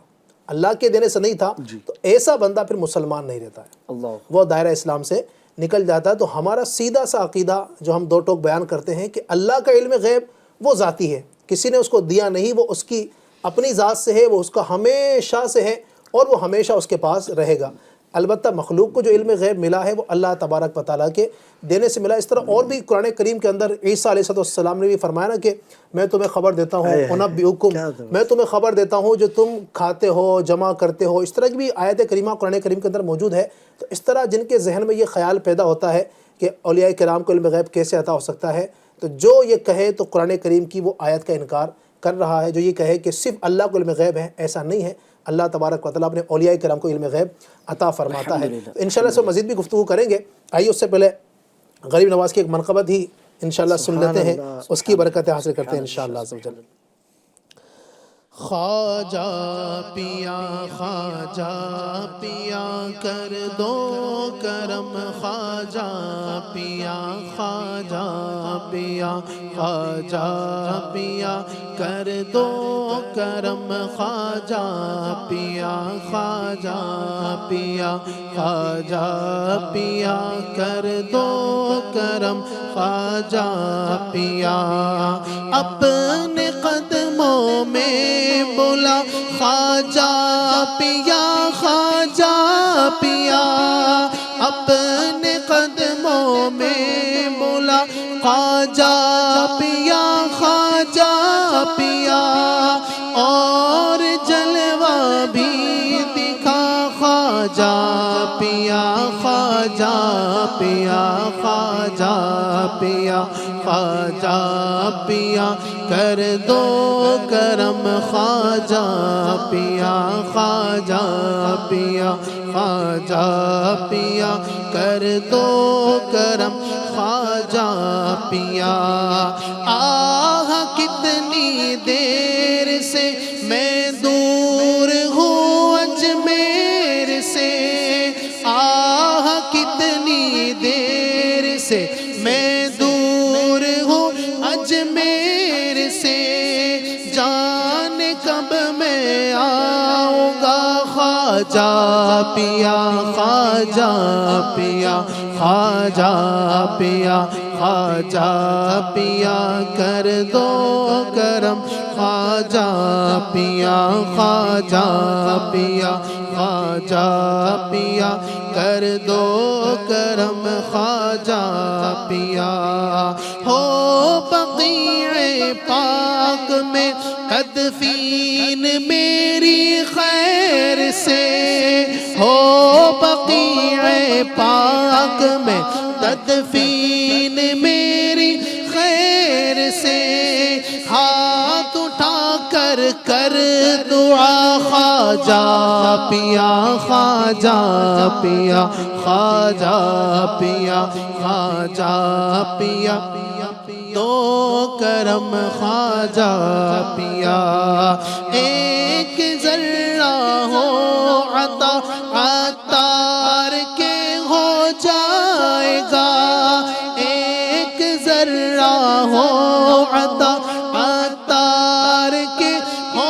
اللہ کے دینے سے نہیں تھا، تو ایسا بندہ پھر مسلمان نہیں رہتا ہے، وہ دائرہ اسلام سے نکل جاتا ہے. تو ہمارا سیدھا سا عقیدہ جو ہم دو ٹوک بیان کرتے ہیں کہ اللہ کا علم غیب وہ ذاتی ہے، کسی نے اس کو دیا نہیں، وہ اس کی اپنی ذات سے ہے، وہ اس کا ہمیشہ سے ہے اور وہ ہمیشہ اس کے پاس رہے گا. البتہ مخلوق کو جو علم غیب ملا ہے وہ اللہ تبارک و تعالیٰ کے دینے سے ملا. اس طرح اور بھی قرآن کریم کے اندر عیسیٰ علیہ السلام نے بھی فرمایا نا کہ میں تمہیں خبر دیتا ہوں، انبئکم، میں تمہیں خبر دیتا ہوں جو تم کھاتے ہو، جمع کرتے ہو. اس طرح کی بھی آیت کریمہ قرآن کریم کے اندر موجود ہے. تو اس طرح جن کے ذہن میں یہ خیال پیدا ہوتا ہے کہ اولیاء کرام کو علم غیب کیسے عطا ہو سکتا ہے، تو جو یہ کہے تو قرآن کریم کی وہ آیت کا انکار کر رہا ہے. جو یہ کہے کہ صرف اللہ کو علم غیب ہے، ایسا نہیں ہے. اللہ تبارک و تعالیٰ اپنے اولیاء کرام کو علم غیب عطا فرماتا ہے. انشاءاللہ اس پر مزید بھی گفتگو کریں گے. آئیے اس سے پہلے غریب نواز کی ایک منقبت ہی انشاءاللہ سن لیتے ہیں، اس کی برکتیں حاصل کرتے ہیں انشاءاللہ عز و جل. خواجہ پیا خواجہ پیا کر دو کرم، خواجہ پیا خواجہ پیا خواجہ پیا کر دو کرم، خواجہ پیا خواجہ پیا خواجہ پیا کر دو کرم، خواجہ پیا اپنے قدموں میں بولا خواجہ پیا خواجہ پیا اپنے قدموں میں بولا خواجہ پیا خواجہ پیا اور جلوہ بھی دکھا خواجہ پیا خواجہ پیا خواجہ پیا خواجہ پیا کر دو کرم، خواجہ پیا خواجہ پیا خواجہ پیا کر دو کرم، خواجہ پیا آہ کتنی دیر سے میں دور ہوں اجمیر سے، آہ کتنی دیر سے میں دور ہوں اجمیر سے، جان کب میں آؤں گا خواجہ پیا خواجہ پیا خواجہ پیا خواجہ پیا کر دو کرم، خواجہ پیا خواجہ پیا خواجہ پیا کر دو کرم، خواجہ پیا ہو بقیع پاک میں تدفین میری خیر سے، ہو بقیع پاک میں تدفین میری خیر سے، ہاتھ اٹھا کر کر دعا خواجہ پیا خواجہ پیا خواجہ پیا خواجہ پیا دو کرم، خواجہ پیا ایک ذرہ ہو عطا عطار کے ہو جائے گا، ایک ذرہ ہو عطا عطار کے ہو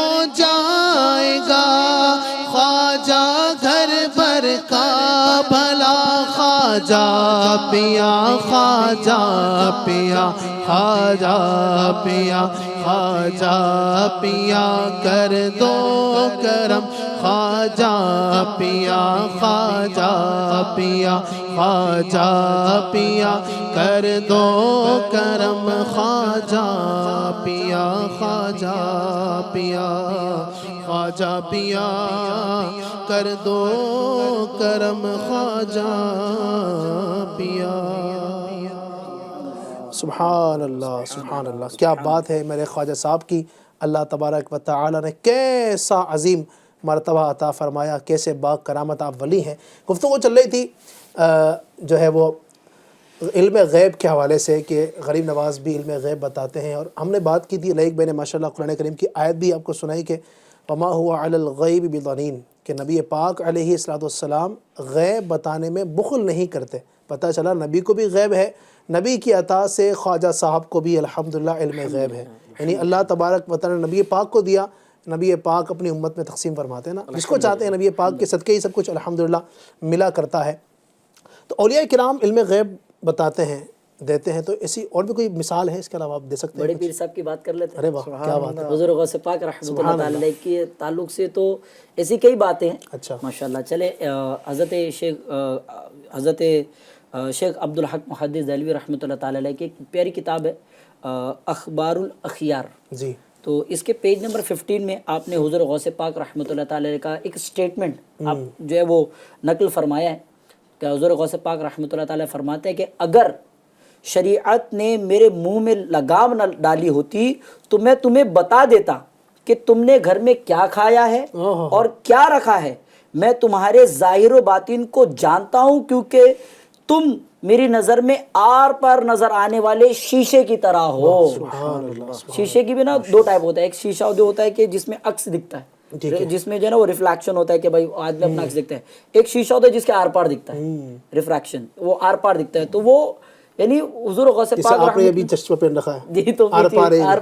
خواجہ گھر بھر کا بھلا خواجہ پیا خواجہ پیا خواجہ پیا خواجہ پیا کر دو کرم خواجہ پیا خواجہ پیا خواجہ پیا کر دو کرم خواجہ پیا خواجہ پیا خواجہ پیا کر دو کرم خواجہ پیا. سبحان اللہ سبحان اللہ. کیا بات ہے میرے خواجہ صاحب کی. اللہ تبارک و تعالی نے کیسا عظیم مرتبہ عطا فرمایا, کیسے با کرامت آپ ولی ہیں. گفتگو چل رہی تھی جو ہے وہ علم غیب کے حوالے سے کہ غریب نواز بھی علم غیب بتاتے ہیں, اور ہم نے بات کی تھی لائق بھائی نے ماشاءاللہ قرآن کریم کی آیت بھی آپ کو سنائی کہ وما هو علی الغیب بضنین, کہ نبی پاک علیہ السلام غیب بتانے میں بخل نہیں کرتے. پتہ چلا نبی کو بھی غیب ہے, نبی کی عطا سے خواجہ صاحب کو بھی الحمدللہ علم غیب ہے. یعنی اللہ تبارک و تعالی نے نبی پاک کو دیا, نبی پاک اپنی امت میں تقسیم فرماتے ہیں نا, جس کو چاہتے ہیں نبی پاک کے صدقے ہی سب کچھ الحمدللہ ملا کرتا ہے. تو اولیاء کرام علم غیب بتاتے ہیں, دیتے ہیں. تو ایسی اور بھی کوئی مثال ہے اس کے علاوہ آپ دے سکتے ہیں؟ بڑے پیر صاحب کی بات کر لیتے ہیں. ارے واہ کیا بات ہے. حضور غوث پاک رحمۃ اللہ تعالی علیہ کے تعلق سے تو ایسی کئی باتیں ہیں. اچھا ماشاءاللہ. چلے حضرت شیخ عبدالحق محدث دہلوی رحمۃ اللہ تعالی علیہ کی ایک پیاری کتاب ہے اخبار الاخیار جی. تو اس کے پیج نمبر 15 میں آپ نے حضور غوث پاک رحمۃ اللہ تعالی علیہ کا ایک سٹیٹمنٹ آپ جو ہے وہ نقل فرمایا ہے کہ حضور غوث پاک رحمۃ اللہ تعالی فرماتے ہیں کہ اگر شریعت نے میرے منہ میں لگام نہ ڈالی ہوتی تو میں تمہیں بتا دیتا کہ تم نے گھر میں کیا کھایا ہے اور کیا رکھا ہے. میں تمہارے ظاہر و باطن کو جانتا ہوں کیونکہ تم میری نظر میں آر پر نظر آنے والے شیشے کی طرح ہو. شیشے کی بھی نا دو ٹائپ ہوتا ہے. ایک شیشہ جو ہوتا ہے کہ جس میں عکس دکھتا ہے, جس میں جو ہے نا وہ ریفلیکشن ہوتا ہے کہ بھائی آدمی اپنا عکس دکھتا ہے. ایک شیشہ ہوتا ہے جس کے آر پار دکھتا ہے, ریفریکشن, وہ آر پار دکھتا ہے. تو وہ یعنی حضور غوث پاک آپ نے ابھی چشمہ پہن رکھا ہے جی تو آر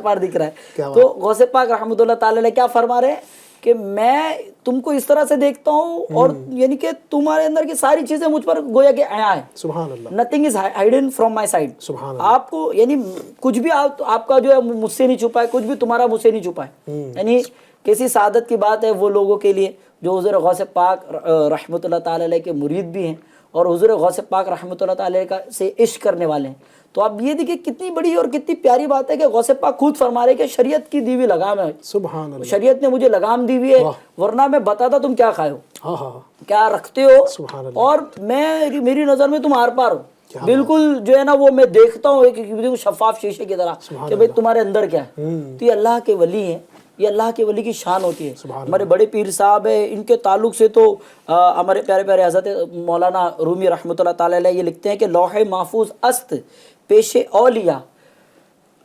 پار دکھ رہا ہے. تو غوث پاک رحمۃ اللہ تعالی علیہ کیا فرما رہے ہیں کہ میں تم کو اس طرح سے دیکھتا ہوں اور یعنی کہ تمہارے اندر کی ساری چیزیں مجھ پر گویا کہ عیاں ہیں. سبحان اللہ. Nothing is hidden from my side. سبحان اللہ. آپ کو یعنی کچھ بھی آپ کا جو ہے مجھ سے نہیں چھپا ہے, کچھ بھی تمہارا مجھ سے نہیں چھپا ہے. یعنی کیسی سعادت کی بات ہے وہ لوگوں کے لیے جو حضور غوث پاک رحمۃ اللہ تعالی علیہ کے مرید بھی ہیں اور حضور غوث پاک رحمۃ اللہ تعالی علیہ سے عشق کرنے والے ہیں. تو آپ یہ دیکھیں کتنی بڑی اور کتنی پیاری بات ہے کہ غوث پاک خود فرما رہے کہ شریعت کی دی ہوئی لگام ہے. سبحان اللہ. شریعت نے مجھے لگام دی ہوئی ہے, ورنہ میں بتاتا تم کیا کھائے ہو, کیا رکھتے ہو, اور میری نظر میں تم آر پار ہو. بالکل جو ہے نا وہ میں دیکھتا ہوں ایک شفاف شیشے کی طرح کہ بھئی تمہارے اندر کیا ہے. تو یہ اللہ کے ولی ہیں, یہ اللہ کے ولی کی شان ہوتی ہے. ہمارے بڑے پیر صاحب ہیں, ان کے تعلق سے تو ہمارے پیارے پیارے حضرت مولانا رومی رحمۃ اللہ تعالی علیہ یہ لکھتے ہیں کہ لوح محفوظ است پیش اولیاء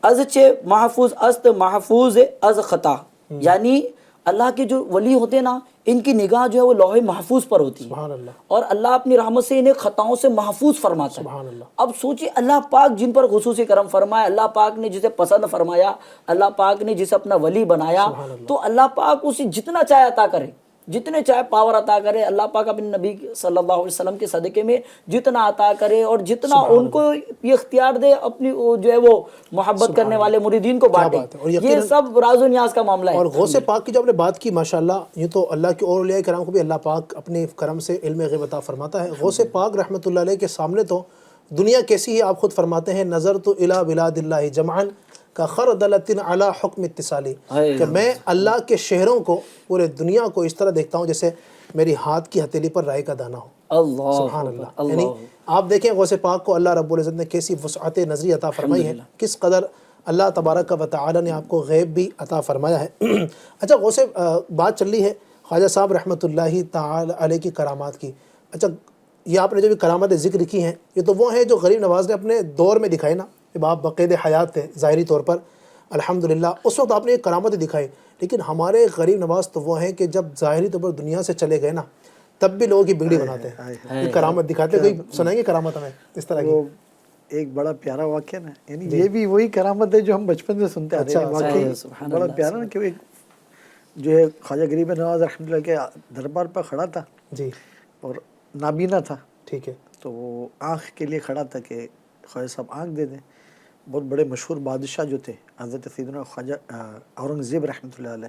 از چے محفوظ است محفوظ از خطا. یعنی اللہ کے جو ولی ہوتے ہیں نا ان کی نگاہ جو ہے وہ لوح محفوظ پر ہوتی ہے اور اللہ اپنی رحمت سے انہیں خطاؤں سے محفوظ فرماتا ہے. اب سوچئے اللہ پاک جن پر خصوصی کرم فرمایا, اللہ پاک نے جسے پسند فرمایا, اللہ پاک نے جسے اپنا ولی بنایا, تو اللہ پاک اسے جتنا چاہے عطا کرے, جتنے چاہے پاور عطا کرے. اللہ پاک اپنے نبی صلی اللہ علیہ وسلم کے صدقے میں جتنا عطا کرے اور جتنا ان کو یہ اختیار دے اپنی جو ہے وہ محبت کرنے والے مریدین کو بانٹے. یہ سب راز و نیاز کا معاملہ ہے. اور غوث پاک کی جو آپ نے بات کی ماشاءاللہ, یہ تو اللہ کے اور اولیاء کرام کو بھی اللہ پاک اپنے کرم سے علم غیب عطا فرماتا ہے. غوث پاک رحمۃ اللہ علیہ کے سامنے تو دنیا کیسی ہے آپ خود فرماتے ہیں, نظر تو الی بلاد اللہ جمعاً کا خردلۃ علی حکم اتصالی, کہ میں اللہ کے شہروں کو پورے دنیا کو اس طرح دیکھتا ہوں جیسے میری ہاتھ کی ہتھیلی پر رائے کا دانہ ہو. اللہ سبحان اللہ. یعنی آپ دیکھیں غوث پاک کو اللہ رب العزت نے کیسی وسعت نظری عطا فرمائی ہے, کس قدر اللہ تبارک و تعالی نے آپ کو غیب بھی عطا فرمایا ہے. اچھا غوث بات چل رہی ہے خواجہ صاحب رحمۃ اللہ تعالی علیہ کی کرامات کی. اچھا یہ آپ نے جو بھی کرامات ذکر کی ہیں یہ تو وہ ہیں جو غریب نواز نے اپنے دور میں دکھائے نا, جب آپ بقید حیات تھے ظاہری طور پر الحمدللہ, اس وقت آپ نے ایک کرامتیں دکھائی. لیکن ہمارے غریب نواز تو وہ ہیں کہ جب ظاہری طور پر دنیا سے چلے گئے نا تب بھی لوگوں کی بگڑی بناتے ہیں, یہ کرامت دکھاتے. کوئی سنائیں گے کرامت ہمیں اس طرح کی؟ ایک بڑا پیارا واقعہ نا, یعنی یہ بھی وہی کرامت ہے جو ہم بچپن سے سنتے آ رہے ہیں. واقعی بڑا پیارا نا کہ ایک جو ہے خواجہ غریب نواز رحمۃ اللہ کے دربار پر کھڑا تھا جی، اور نابینا تھا، ٹھیک ہے، تو وہ آنکھ کے لیے کھڑا تھا کہ خواجہ صاحب آنکھ دے دیں. بہت بڑے مشہور بادشاہ جو تھے حضرت سیدنا خواجہ اورنگزیب رحمۃ اللہ علیہ،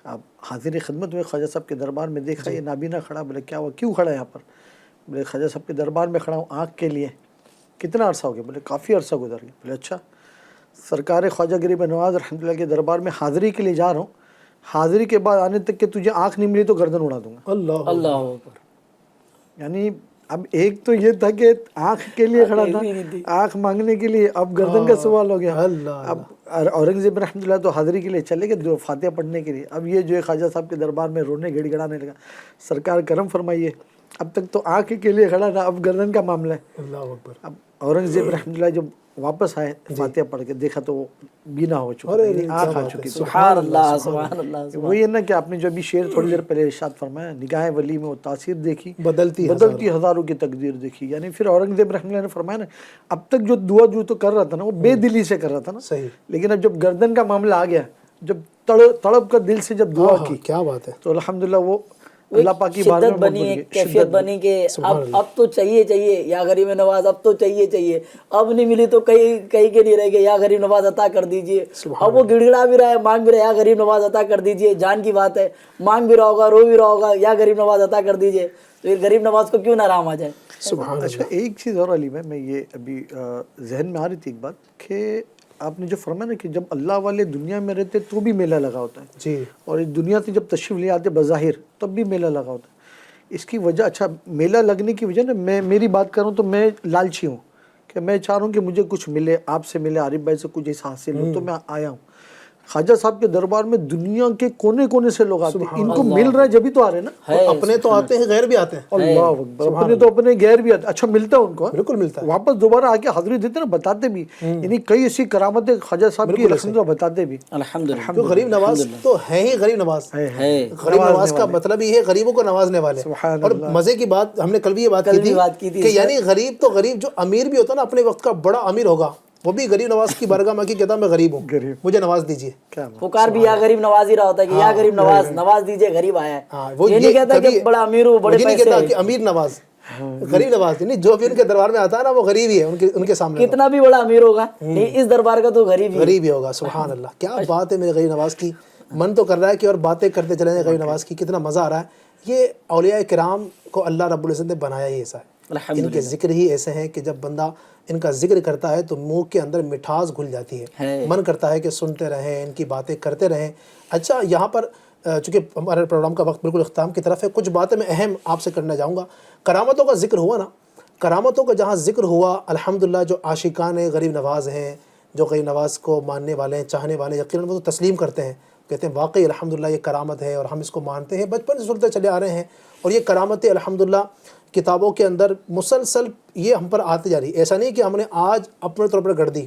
آپ حاضر خدمت ہوئے خواجہ صاحب کے دربار میں، دیکھا یہ نابینا کھڑا. بولے کیا ہوا، کیوں کھڑا ہے یہاں پر؟ بولے خواجہ صاحب کے دربار میں کھڑا ہوں آنکھ کے لیے. کتنا عرصہ ہو گیا؟ بولے کافی عرصہ گزر گیا. بولے اچھا، سرکار خواجہ غریب نواز رحمۃ اللہ کے دربار میں حاضری کے لیے جا رہا ہوں، حاضری کے بعد آنے تک کہ تجھے آنکھ نہیں ملی تو گردن اڑا دوں گا. اللہ اللہ اکبر. یعنی اب ایک تو یہ تھا کہ آنکھ کے لیے کھڑا تھا، آنکھ مانگنے کے لیے، اب گردن کا سوال ہو گیا. اب اورنگزیب رحمۃ اللہ تو حاضری کے لیے چلے گئے فاتحہ پڑھنے کے لیے. اب یہ جو ہے خواجہ صاحب کے دربار میں رونے گڑ گڑانے لگا. سرکار کرم فرمائیے، اب تک تو آنکھ کے لیے کھڑا تھا، اب گردن کا معاملہ ہے. اللہ اکبر. اب اورنگزیب رحمۃ اللہ جب واپس آئے فاتحہ پڑھ کے، دیکھا تو وہ بینا ہو چکا، آنکھ آ چکی. سبحان اللہ، سبحان اللہ. وہی ہے نا کہ آپ نے جو ابھی شعر تھوڑی دیر پہلے ارشاد فرمایا، نگاہ ولی میں وہ تاثیر دیکھی، بدلتی ہزاروں کی تقدیر دیکھی. یعنی پھر اورنگزیب رحمۃ اللہ نے فرمایا نا، اب تک جو دعا جو تو کر رہا تھا نا وہ بے دلی سے کر رہا تھا نا، صحیح، لیکن اب جب گردن کا معاملہ آ گیا، جب تڑپ کر دل سے جب دعا کی، کیا بات ہے، تو الحمدللہ وہ اللہ پاک کی بارگاہ شدت میں بنی، ایک کیفیت بنی کہ اب تو چاہیے یا غریب نواز، اب تو چاہیے. اب نہیں ملی تو کہیں کے نہیں رہ گئے، یا غریب نواز عطا کر دیجئے. اب وہ گڑ گڑا بھی رہا ہے، مانگ بھی رہا ہے، یا غریب نواز عطا کر دیجئے. جان کی بات ہے، مانگ بھی رہا ہوگا، رو بھی رہا ہوگا، یا غریب نواز عطا کر دیجئے. تو یہ غریب نواز کو کیوں نارام آ جائے. اچھا ایک چیز اور علی میں یہ ابھی ذہن میں آ رہی تھی ایک بات، کہ آپ نے جو فرمایا نا کہ جب اللہ والے دنیا میں رہتے تو بھی میلہ لگا ہوتا ہے، جی، اور اس دنیا سے جب تشریف لے آتے بظاہر تب بھی میلہ لگا ہوتا ہے. اس کی وجہ، اچھا میلہ لگنے کی وجہ نا، میں میری بات کروں تو میں لالچی ہوں کہ میں چاہ رہا ہوں کہ مجھے کچھ ملے، آپ سے ملے، عارف بھائی سے کچھ ایسا حاصل ہو، تو میں آیا ہوں. خواجہ صاحب کے دربار میں دنیا کے کونے کونے سے لوگ آتے ہیں، ان کو مل رہا ہے جبھی تو آ رہے ہیں نا. اپنے تو آتے ہیں، غیر بھی آتے ہیں. اللہ اکبر. اپنے تو اپنے، غیر بھی آتے. اچھا ملتا ہے ان کو، بالکل ملتا ہے، واپس دوبارہ آ کے حاضری دیتے نا، بتاتے بھی. یعنی کئی ایسی کرامتیں خواجہ صاحب کی الحمدللہ بتاتے بھی. الحمدللہ. جو غریب نواز تو ہے ہی غریب نواز. غریب نواز کا مطلب یہ ہے غریبوں کو نوازنے والے. اور مزے کی بات، ہم نے کل بھی یہ بات کی تھی کہ یعنی غریب تو غریب، جو امیر بھی ہوتا ہے نا اپنے وقت کا بڑا امیر ہوگا، وہ بھی غریب نواز کی بارگاہ میں کہتا میں غریب ہوں، مجھے نواز دیجیے. پکار بھی یا غریب نواز ہی رہا ہوتا ہے کہ یا غریب نواز دیجیے، غریب آیا ہے. وہ یہ نہیں کہتا کہ بڑا امیر ہوں، بڑے پیسے، نہیں کہتا کہ امیر نواز، غریب نواز. یعنی جو بھی ان کے دربار میں آتا ہے نا وہ غریب ہی ہے ان کے سامنے. کتنا بھی بڑا امیر ہوگا اس دربار کا تو غریب ہی ہوگا. سبحان اللہ، کیا بات ہے میرے غریب نواز کی. من تو کر رہا ہے کہ اور باتیں کرتے چلے جائیں غریب نواز کی. کتنا مزہ آ رہا ہے. یہ اولیاء کرام کو اللہ رب العزت نے بنایا ہی ایسا ہے. ان کے ذکر ہی ایسے ہیں کہ جب بندہ ان کا ذکر کرتا ہے تو منہ کے اندر مٹھاس گھل جاتی ہے، من کرتا ہے کہ سنتے رہیں، ان کی باتیں کرتے رہیں. اچھا یہاں پر چونکہ ہمارے پروگرام کا وقت بالکل اختتام کی طرف ہے، کچھ باتیں میں اہم آپ سے کرنا چاہوں گا. کرامتوں کا ذکر ہوا نا، کرامتوں کا جہاں ذکر ہوا، الحمدللہ جو عاشقان غریب نواز ہیں، جو غریب نواز کو ماننے والے ہیں، چاہنے والے، یقیناً وہ تو تسلیم کرتے ہیں، کہتے ہیں واقعی الحمدللہ یہ کرامت ہے اور ہم اس کو مانتے ہیں، بچپن سے سنتے چلے آ رہے ہیں. اور یہ کرامتیں الحمدللہ کتابوں کے اندر مسلسل یہ ہم پر آتی جا رہی. ایسا نہیں کہ ہم نے آج اپنے طور پر گڑھ دی،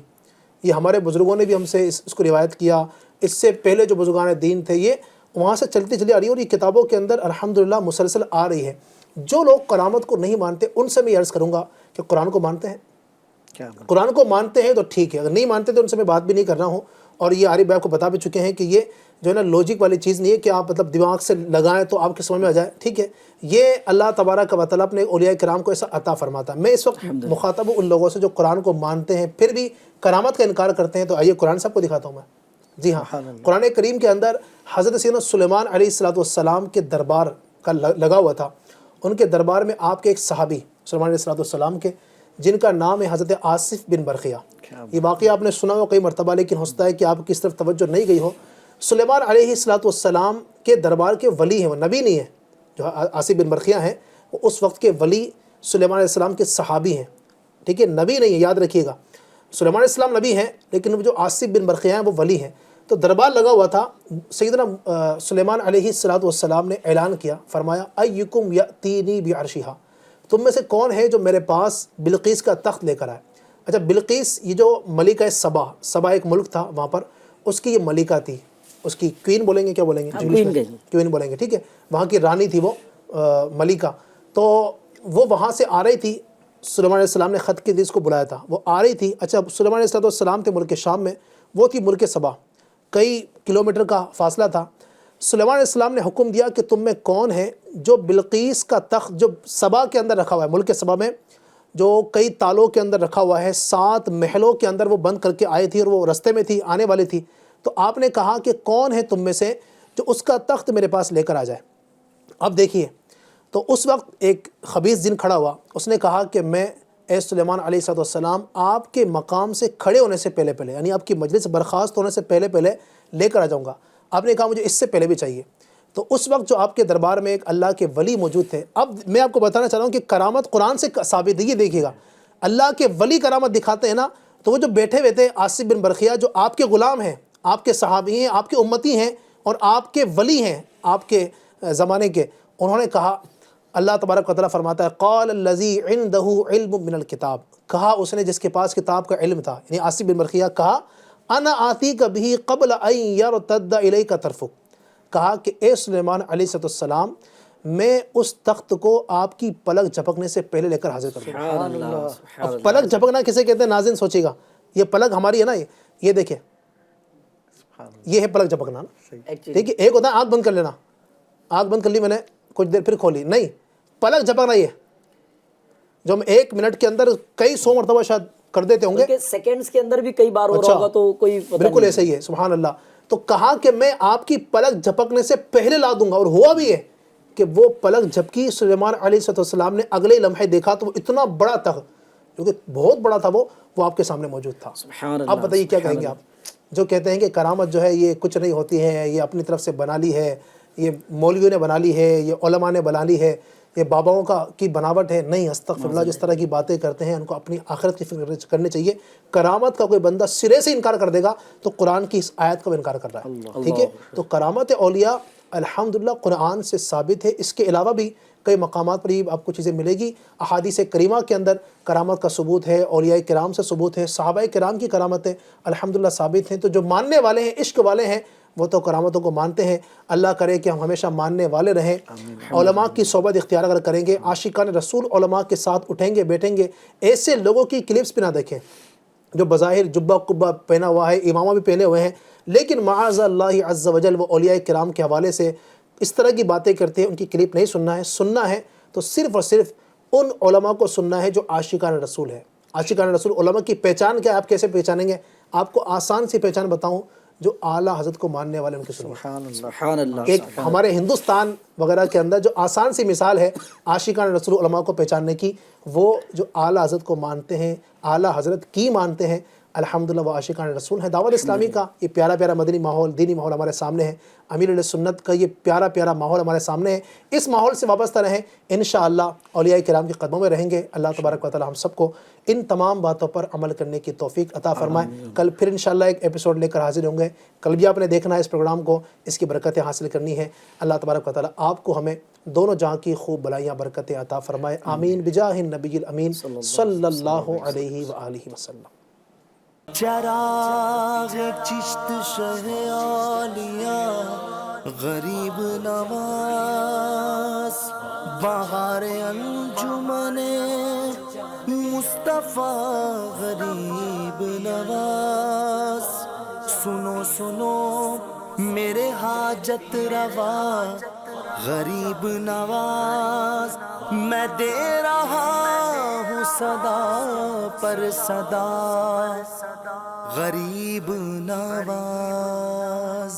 یہ ہمارے بزرگوں نے بھی ہم سے اس کو روایت کیا. اس سے پہلے جو بزرگان دین تھے یہ وہاں سے چلتی چلی آ رہی ہے، اور یہ کتابوں کے اندر الحمدللہ مسلسل آ رہی ہے. جو لوگ کرامت کو نہیں مانتے ان سے میں عرض کروں گا کہ قرآن کو مانتے ہیں، قرآن کو مانتے ہیں تو ٹھیک ہے، اگر نہیں مانتے تو ان سے میں بات بھی نہیں کر رہا ہوں. اور یہ عارف بھائی کو بتا بھی چکے ہیں کہ یہ جو ہے نا لوجک والی چیز نہیں ہے کہ آپ مطلب دماغ سے لگائیں تو آپ کے سمجھ میں آ جائے، ٹھیک ہے. یہ اللہ تبارک و تعالیٰ اپنے اولیاء کرام کو ایسا عطا فرماتا ہے. میں اس وقت مخاطب ہوں ان لوگوں سے جو قرآن کو مانتے ہیں پھر بھی کرامت کا انکار کرتے ہیں. تو آئیے قرآن صاحب کو دکھاتا ہوں میں. جی ہاں، قرآن کریم کے اندر حضرت سیدنا سلیمان علیہ السلام کے دربار کا لگا ہوا تھا. ان کے دربار میں آپ کے ایک صحابی سلیمان علیہ السلام کے، جن کا نام ہے حضرت آصف بن برقیہ. یہ واقعہ آپ نے سنا ہو کئی مرتبہ، لیکن ہو سکتا ہے کہ آپ کی اس طرف توجہ نہیں گئی ہو. سلیمان علیہ السلام کے دربار کے ولی ہیں، وہ نبی نہیں ہے. جو آصف بن برقیہ ہیں وہ اس وقت کے ولی سلیمان علیہ السلام کے صحابی ہیں، ٹھیک ہے، نبی نہیں ہے، یاد رکھیے گا. سلیمان علیہ السلام نبی ہیں لیکن وہ جو آصف بن برقیہ ہیں وہ ولی ہیں. تو دربار لگا ہوا تھا. سیدنا سلیمان علیہ السلام نے اعلان کیا، فرمایا ایکم یأتینی بعرشہا، تم میں سے کون ہے جو میرے پاس بلقیس کا تخت لے کر آئے. اچھا بلقیس یہ جو ملکہ سبا ایک ملک تھا، وہاں پر اس کی یہ ملکہ تھی، اس کی کوئین بولیں گے، کیا بولیں گے؟ کوئین بولیں گے، ٹھیک ہے. وہاں کی رانی تھی وہ ملکہ. تو وہ وہاں سے آ رہی تھی، سلیمان علیہ السلام نے خط کے اس کو بلایا تھا، وہ آ رہی تھی. اچھا سلیمان علیہ السلام تھے ملک شام میں، وہ تھی ملک سبا، کئی کلومیٹر کا فاصلہ تھا. سلیمان علیہ السلام نے حکم دیا کہ تم میں کون ہے جو بلقیس کا تخت جو سبا کے اندر رکھا ہوا ہے، ملک سبا میں جو کئی تالوں کے اندر رکھا ہوا ہے، 7 محلوں کے اندر وہ بند کر کے آئی تھی اور وہ رستے میں تھی، آنے والی تھی، تو آپ نے کہا کہ کون ہے تم میں سے جو اس کا تخت میرے پاس لے کر آ جائے۔ اب دیکھیے، تو اس وقت ایک خبیث جن کھڑا ہوا، اس نے کہا کہ میں اے سلیمان علیہ السلام آپ کے مقام سے کھڑے ہونے سے پہلے پہلے، یعنی آپ کی مجلس برخاست ہونے سے پہلے پہلے لے کر آ جاؤں گا۔ آپ نے کہا مجھے اس سے پہلے بھی چاہیے۔ تو اس وقت جو آپ کے دربار میں ایک اللہ کے ولی موجود تھے، اب میں آپ کو بتانا چاہ رہا ہوں کہ کرامت قرآن سے ثابت ہے، یہ دیکھیے گا، اللہ کے ولی کرامت دکھاتے ہیں نا، تو وہ جو بیٹھے ہوئے تھے آصف بن برقیہ، جو آپ کے غلام ہیں، آپ کے صحابی ہیں، آپ کے امتی ہیں اور آپ کے ولی ہیں آپ کے زمانے کے، انہوں نے کہا، اللہ تبارک و تعالیٰ فرماتا ہے قال الذی عندہ علم من الکتاب، کہا اس نے جس کے پاس کتاب کا علم تھا، یعنی آصف بن برقیہ، کہا انا آتیک بہ قبل ان یرتد الیک طرفک، کہا کہ اے سلیمان علیہ السلام میں اس تخت کو آپ کی پلک جھپکنے سے پہلے لے کر حاضر کر دوں گا۔ اب پلک جھپکنا کسے کہتے ہیں ناظرین سوچے گا، یہ پلک ہماری ہے نا، یہ دیکھیں، یہ ہے پلک جھپکنا نا، ٹھیک ہے، ایک ہوتا ہے آنکھ بند کر لینا، آنکھ بند کر لی میں نے کچھ دیر پھر کھولی، نہیں، پلک جھپکنا یہ جو ہم 1 منٹ کے اندر کئی 100 مرتبہ شاید کر دیتے ہوں گے، سیکنڈز کے اندر بھی کئی بار ہو رہا ہوگا تو کوئی پتہ بالکل ایسا ہی ہے، سبحان اللہ۔ تو کہا کہ میں آپ کی پلک جھپکنے سے پہلے لا دوں گا، اور ہوا بھی ہے کہ وہ پلک جھپکی، سلیمان علیہ السلام نے اگلے لمحے دیکھا تو وہ اتنا بڑا تخت، جو کہ بہت بڑا تھا، وہ آپ کے سامنے موجود تھا۔ اب بتائیے کیا کہیں گے آپ جو کہتے ہیں کہ کرامت جو ہے یہ کچھ نہیں ہوتی ہے، یہ اپنی طرف سے بنا لی ہے، یہ مولویوں نے بنا لی ہے، یہ علماء نے بنا لی ہے، یہ باباؤں کی بناوٹ ہے؟ نہیں، استغفر اللہ، جس طرح کی باتیں کرتے ہیں ان کو اپنی آخرت کی فکر کرنی چاہیے۔ کرامت کا کوئی بندہ سرے سے انکار کر دے گا تو قرآن کی اس آیت کا بھی انکار کر رہا ہے، ٹھیک ہے؟ تو کرامت اولیاء الحمدللہ قرآن سے ثابت ہے، اس کے علاوہ بھی کئی مقامات پر یہ آپ کو چیزیں ملے گی۔ احادیث کریمہ کے اندر کرامت کا ثبوت ہے، اولیاء کرام سے ثبوت ہے، صحابہ کرام کی کرامتیں الحمدللہ ثابت ہیں۔ تو جو ماننے والے ہیں، عشق والے ہیں، وہ تو کرامتوں کو مانتے ہیں۔ اللہ کرے کہ ہم ہمیشہ ماننے والے رہیں، علماء کی صحبت اختیار اگر کریں گے، عاشقان رسول علماء کے ساتھ اٹھیں گے بیٹھیں گے، ایسے لوگوں کی کلپس پہ نہ دیکھیں جو بظاہر جبہ قبہ پہنا ہوا ہے، امامہ بھی پہنے ہوئے ہیں، لیکن معاذ اللہ عز وجل وہ اولیاء کرام کے حوالے سے اس طرح کی باتیں کرتے ہیں، ان کی کلپ نہیں سننا ہے تو صرف اور صرف ان علماء کو سننا ہے جو عاشقان رسول ہے۔ عاشقان رسول علماء کی پہچان کیا ہے، آپ کیسے پہچانیں گے؟ آپ کو آسان سی پہچان بتاؤں، جو اعلیٰ حضرت کو ماننے والے ان کی سنیے۔ سبحان اللہ۔ ایک ہمارے ہندوستان وغیرہ کے اندر جو آسان سی مثال ہے عاشقان رسول علماء کو پہچاننے کی، وہ جو اعلیٰ حضرت کو مانتے ہیں، اعلیٰ حضرت کی مانتے ہیں، الحمدللہ وہ عاشقان رسول ہیں۔ دعوت اسلامی کا یہ پیارا پیارا مدنی ماحول، دینی ماحول ہمارے سامنے ہے، امیر علیہ سنت کا یہ پیارا پیارا ماحول ہمارے سامنے ہے۔ اس ماحول سے وابستہ رہیں، انشاءاللہ اولیاء کرام کے قدموں میں رہیں گے۔ اللہ تبارک و تعالی ہم سب کو ان تمام باتوں پر عمل کرنے کی توفیق عطا فرمائے۔ کل پھر انشاءاللہ ایک ایپیسوڈ لے کر حاضر ہوں گے۔ کل بھی آپ نے دیکھنا ہے اس پروگرام کو، اس کی برکتیں حاصل کرنی ہے۔ اللہ تبارک و تعالی آپ کو ہمیں دونوں جہاں کی خوب بلائیاں برکتیں عطا فرمائے، آمین بجاہ النبی الامین صلی اللہ علیہ وآلہ وسلم۔ چراغ چشت شہ عالیہ غریب نواز، بہار انجمن مصطفیٰ غریب نواز، سنو سنو میرے حاجت روا غریب نواز، میں دے رہا ہوں صدا پر صدا غریب نواز۔